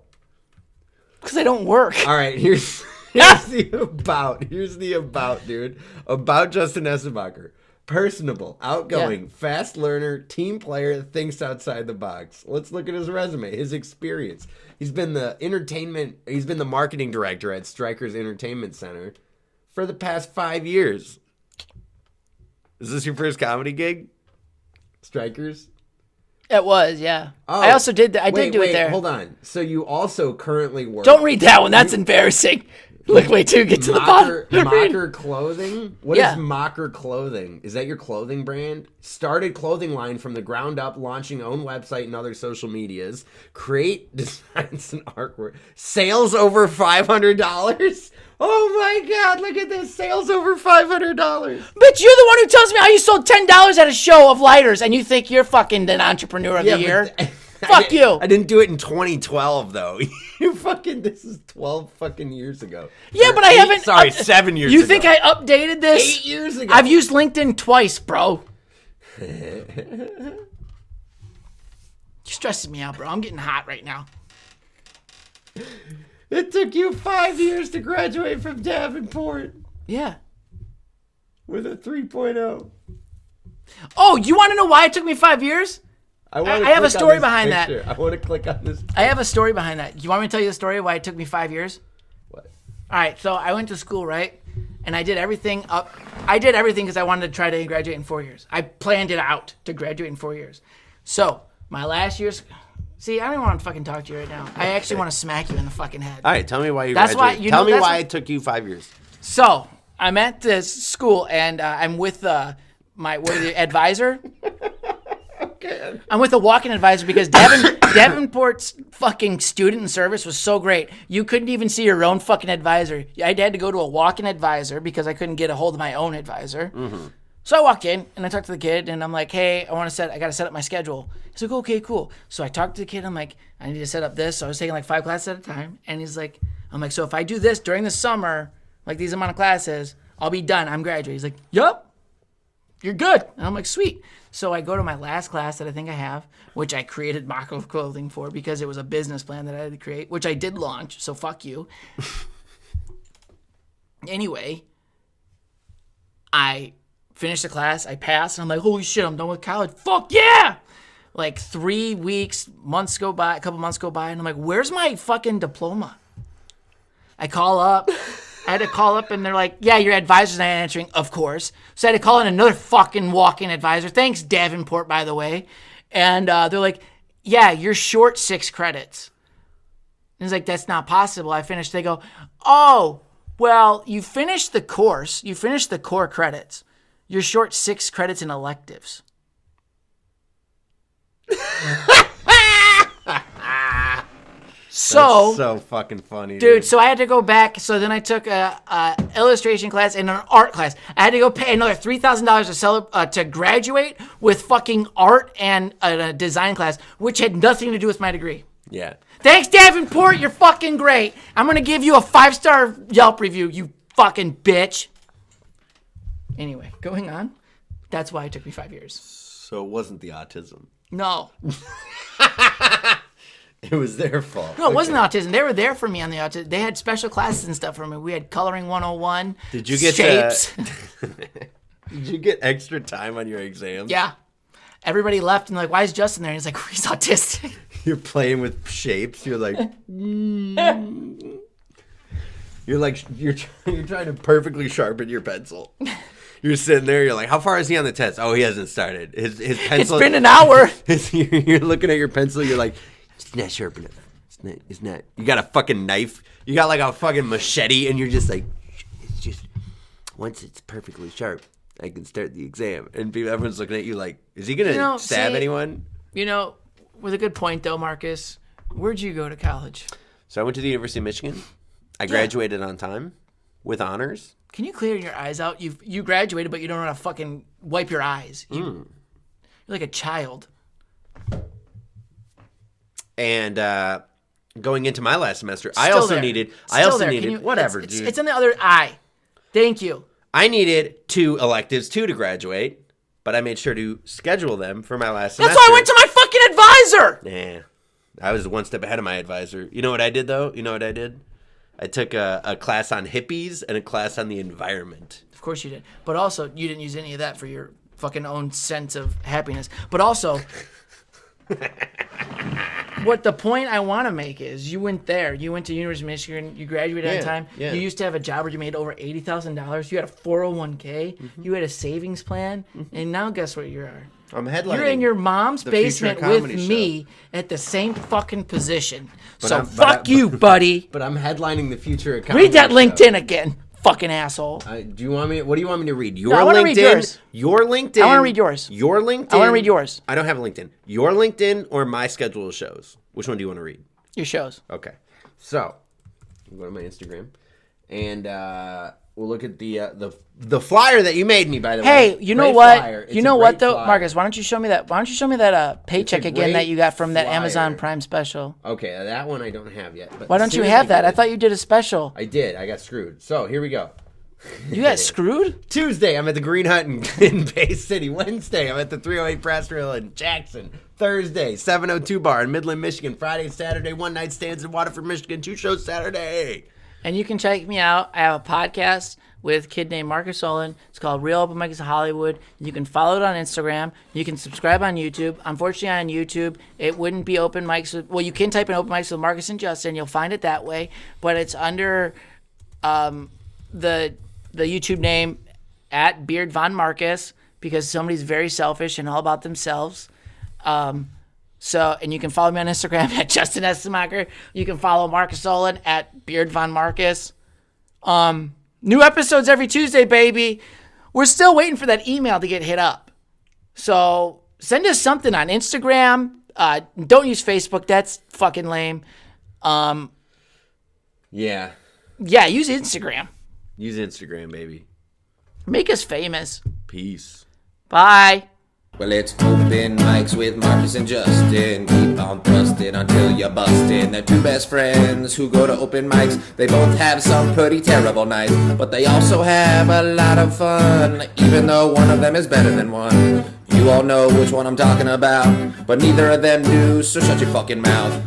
Because I don't work. All right, here's the about. Here's the about, dude. About Justin Essenmacher. Personable, outgoing, fast learner, team player that thinks outside the box. Let's look at his resume, his experience. He's been the marketing director at Stryker's Entertainment Center for the past 5 years. Is this your first comedy gig? Stryker's? It was, yeah. Oh, I also did that. I did do it there. Hold on. So you also currently work. Don't read that one. That's embarrassing. Look, wait till you get to the bottom. Mocker Clothing? What is Yeah. Mocker Clothing? Is that your clothing brand? Started clothing line from the ground up, launching own website and other social medias. Create designs and artwork. Sales over $500? Oh my God, look at this. Sales over $500. Bitch, you're the one who tells me how you sold $10 at a show of lighters and you think you're fucking an entrepreneur of the year. Fuck you. I didn't do it in 2012 though. This is 12 fucking years ago. Yeah, but I haven't. 7 years ago. ago. You think I updated this? 8 years ago. I've used LinkedIn twice, bro. Stresses me out, bro. I'm getting hot right now. It took you 5 years to graduate from Davenport Yeah. with a 3.0. Oh, you want to know why it took me 5 years? I have a story behind that. I want to click on this picture. I have a story behind that. You want me to tell you the story why it took me 5 years? What? All right, so I went to school, right? And I did everything up. I did everything because I wanted to try to graduate in 4 years. I planned it out to graduate in 4 years. So my last year's. See, I don't even want to fucking talk to you right now. I actually want to smack you in the fucking head. All right, tell me why you That's graduated. why- you tell know, me that's why why- it took you 5 years. So I'm at this school and I'm with my advisor. Okay. I'm with a walk-in advisor because Davenport's fucking student service was so great. You couldn't even see your own fucking advisor. I had to go to a walk-in advisor because I couldn't get a hold of my own advisor. Mm-hmm. So I walk in and I talk to the kid and I'm like, hey, I got to set up my schedule. He's like, okay, cool. So I talked to the kid. I'm like, I need to set up this. So I was taking like 5 classes at a time. And he's like, I'm like, so if I do this during the summer, like these amount of classes, I'll be done. I'm graduating. He's like, yup, you're good. And I'm like, sweet. So I go to my last class that I think I have, which I created mock of clothing for because it was a business plan that I had to create, which I did launch. So fuck you. Anyway, I finished the class. I passed. And I'm like, holy shit, I'm done with college. Fuck yeah! Like 3 weeks, months go by, a couple months go by, and I'm like, where's my fucking diploma? I call up. I had to call up, and they're like, yeah, your advisor's not answering, of course. So I had to call in another fucking walk-in advisor. Thanks, Davenport, by the way. And they're like, yeah, you're short 6 credits. And it's like, that's not possible. I finished. They go, oh, well, you finished the course. You finished the core credits. You're short 6 credits in electives. That's so fucking funny, dude. So I had to go back. So then I took a illustration class and an art class. I had to go pay another $3,000 to graduate with fucking art and a design class, which had nothing to do with my degree. Yeah. Thanks, Davenport. You're fucking great. I'm gonna give you a 5-star Yelp review. You fucking bitch. Anyway, going on. That's why it took me 5 years. So it wasn't the autism. No. It was their fault. No, it wasn't autism. They were there for me on the autism. They had special classes and stuff for me. We had coloring 101. Did you get shapes? Did you get extra time on your exams? Yeah. Everybody left and like, why is Justin there? And he's like, he's autistic. You're playing with shapes. You're like, you're trying to perfectly sharpen your pencil. You're sitting there. You're like, how far is he on the test? Oh, he hasn't started. His pencil. It's been an hour. You're looking at your pencil. You're like, it's not sharp enough. It's not. You got a fucking knife. You got like a fucking machete, and you're just like, it's just once it's perfectly sharp, I can start the exam. And everyone's looking at you like, is he gonna stab anyone? You know, with a good point though, Marcus. Where'd you go to college? So I went to the University of Michigan. I graduated on time with honors. Can you clear your eyes out? You graduated, but you don't know how to fucking wipe your eyes. You're like a child. And going into my last semester, I Still also there. needed whatever, dude. It's in the other eye. Thank you. I needed 2 electives to graduate, but I made sure to schedule them for my last semester. That's why I went to my fucking advisor. Yeah, I was one step ahead of my advisor. You know what I did though? You know what I did? I took a class on hippies and a class on the environment. Of course you did. But also, you didn't use any of that for your fucking own sense of happiness. But also, what the point I want to make is you went there. You went to University of Michigan. You graduated on time. Yeah. You used to have a job where you made over $80,000. You had a 401k. Mm-hmm. You had a savings plan. And now guess where you are? I'm headlining. You're in your mom's the Future basement Comedy with Show. me at the same fucking position. But Fuck you, buddy. But I'm headlining the Future Comedy Read that Show. LinkedIn again, fucking asshole. Do you want me? What do you want me to read? Your I wanna LinkedIn. read yours. Your LinkedIn. I wanna read yours. Your LinkedIn. I want to read yours. I don't have a LinkedIn. Your LinkedIn or my schedule of shows. Which one do you want to read? Your shows. Okay. So, I'll go to my Instagram, and we'll look at the flyer that you made me. By the way, Hey, you know Great what? flyer. It's You a know great what though, flyer. Marcus? Why don't you show me that? Why don't you show me that paycheck again great that you got from that flyer. Amazon Prime special? Okay, that one I don't have yet. But Why don't you have that? I thought you did a special. I did. I got screwed. So here we go. You got screwed? Tuesday, I'm at the Green Hut in Bay City. Wednesday, I'm at the 308 Press Rail in Jackson. Thursday, 702 Bar in Midland, Michigan. Friday, Saturday, one night stands in Waterford, Michigan. 2 shows Saturday. And you can check me out. I have a podcast with a kid named Markus Olind. It's called Real Open Mics of Hollywood. You can follow it on Instagram. You can subscribe on YouTube. Unfortunately, on YouTube, it wouldn't be open mics. Well, you can type in open mics with Marcus and Justin. You'll find it that way. But it's under the YouTube name at Beard Von Marcus because somebody's very selfish and all about themselves. And you can follow me on Instagram at Justin Estemacher. You can follow Markus Olind at Beard Von Marcus. New episodes every Tuesday, baby. We're still waiting for that email to get hit up. So send us something on Instagram. Don't use Facebook. That's fucking lame. Yeah. Yeah, use Instagram. Use Instagram, baby. Make us famous. Peace. Bye. Well, it's open mics with Marcus and Justin. Keep on thrusting until you're busted. They're 2 best friends who go to open mics. They both have some pretty terrible nights, but they also have a lot of fun, even though one of them is better than one. You all know which one I'm talking about, but neither of them do, so shut your fucking mouth.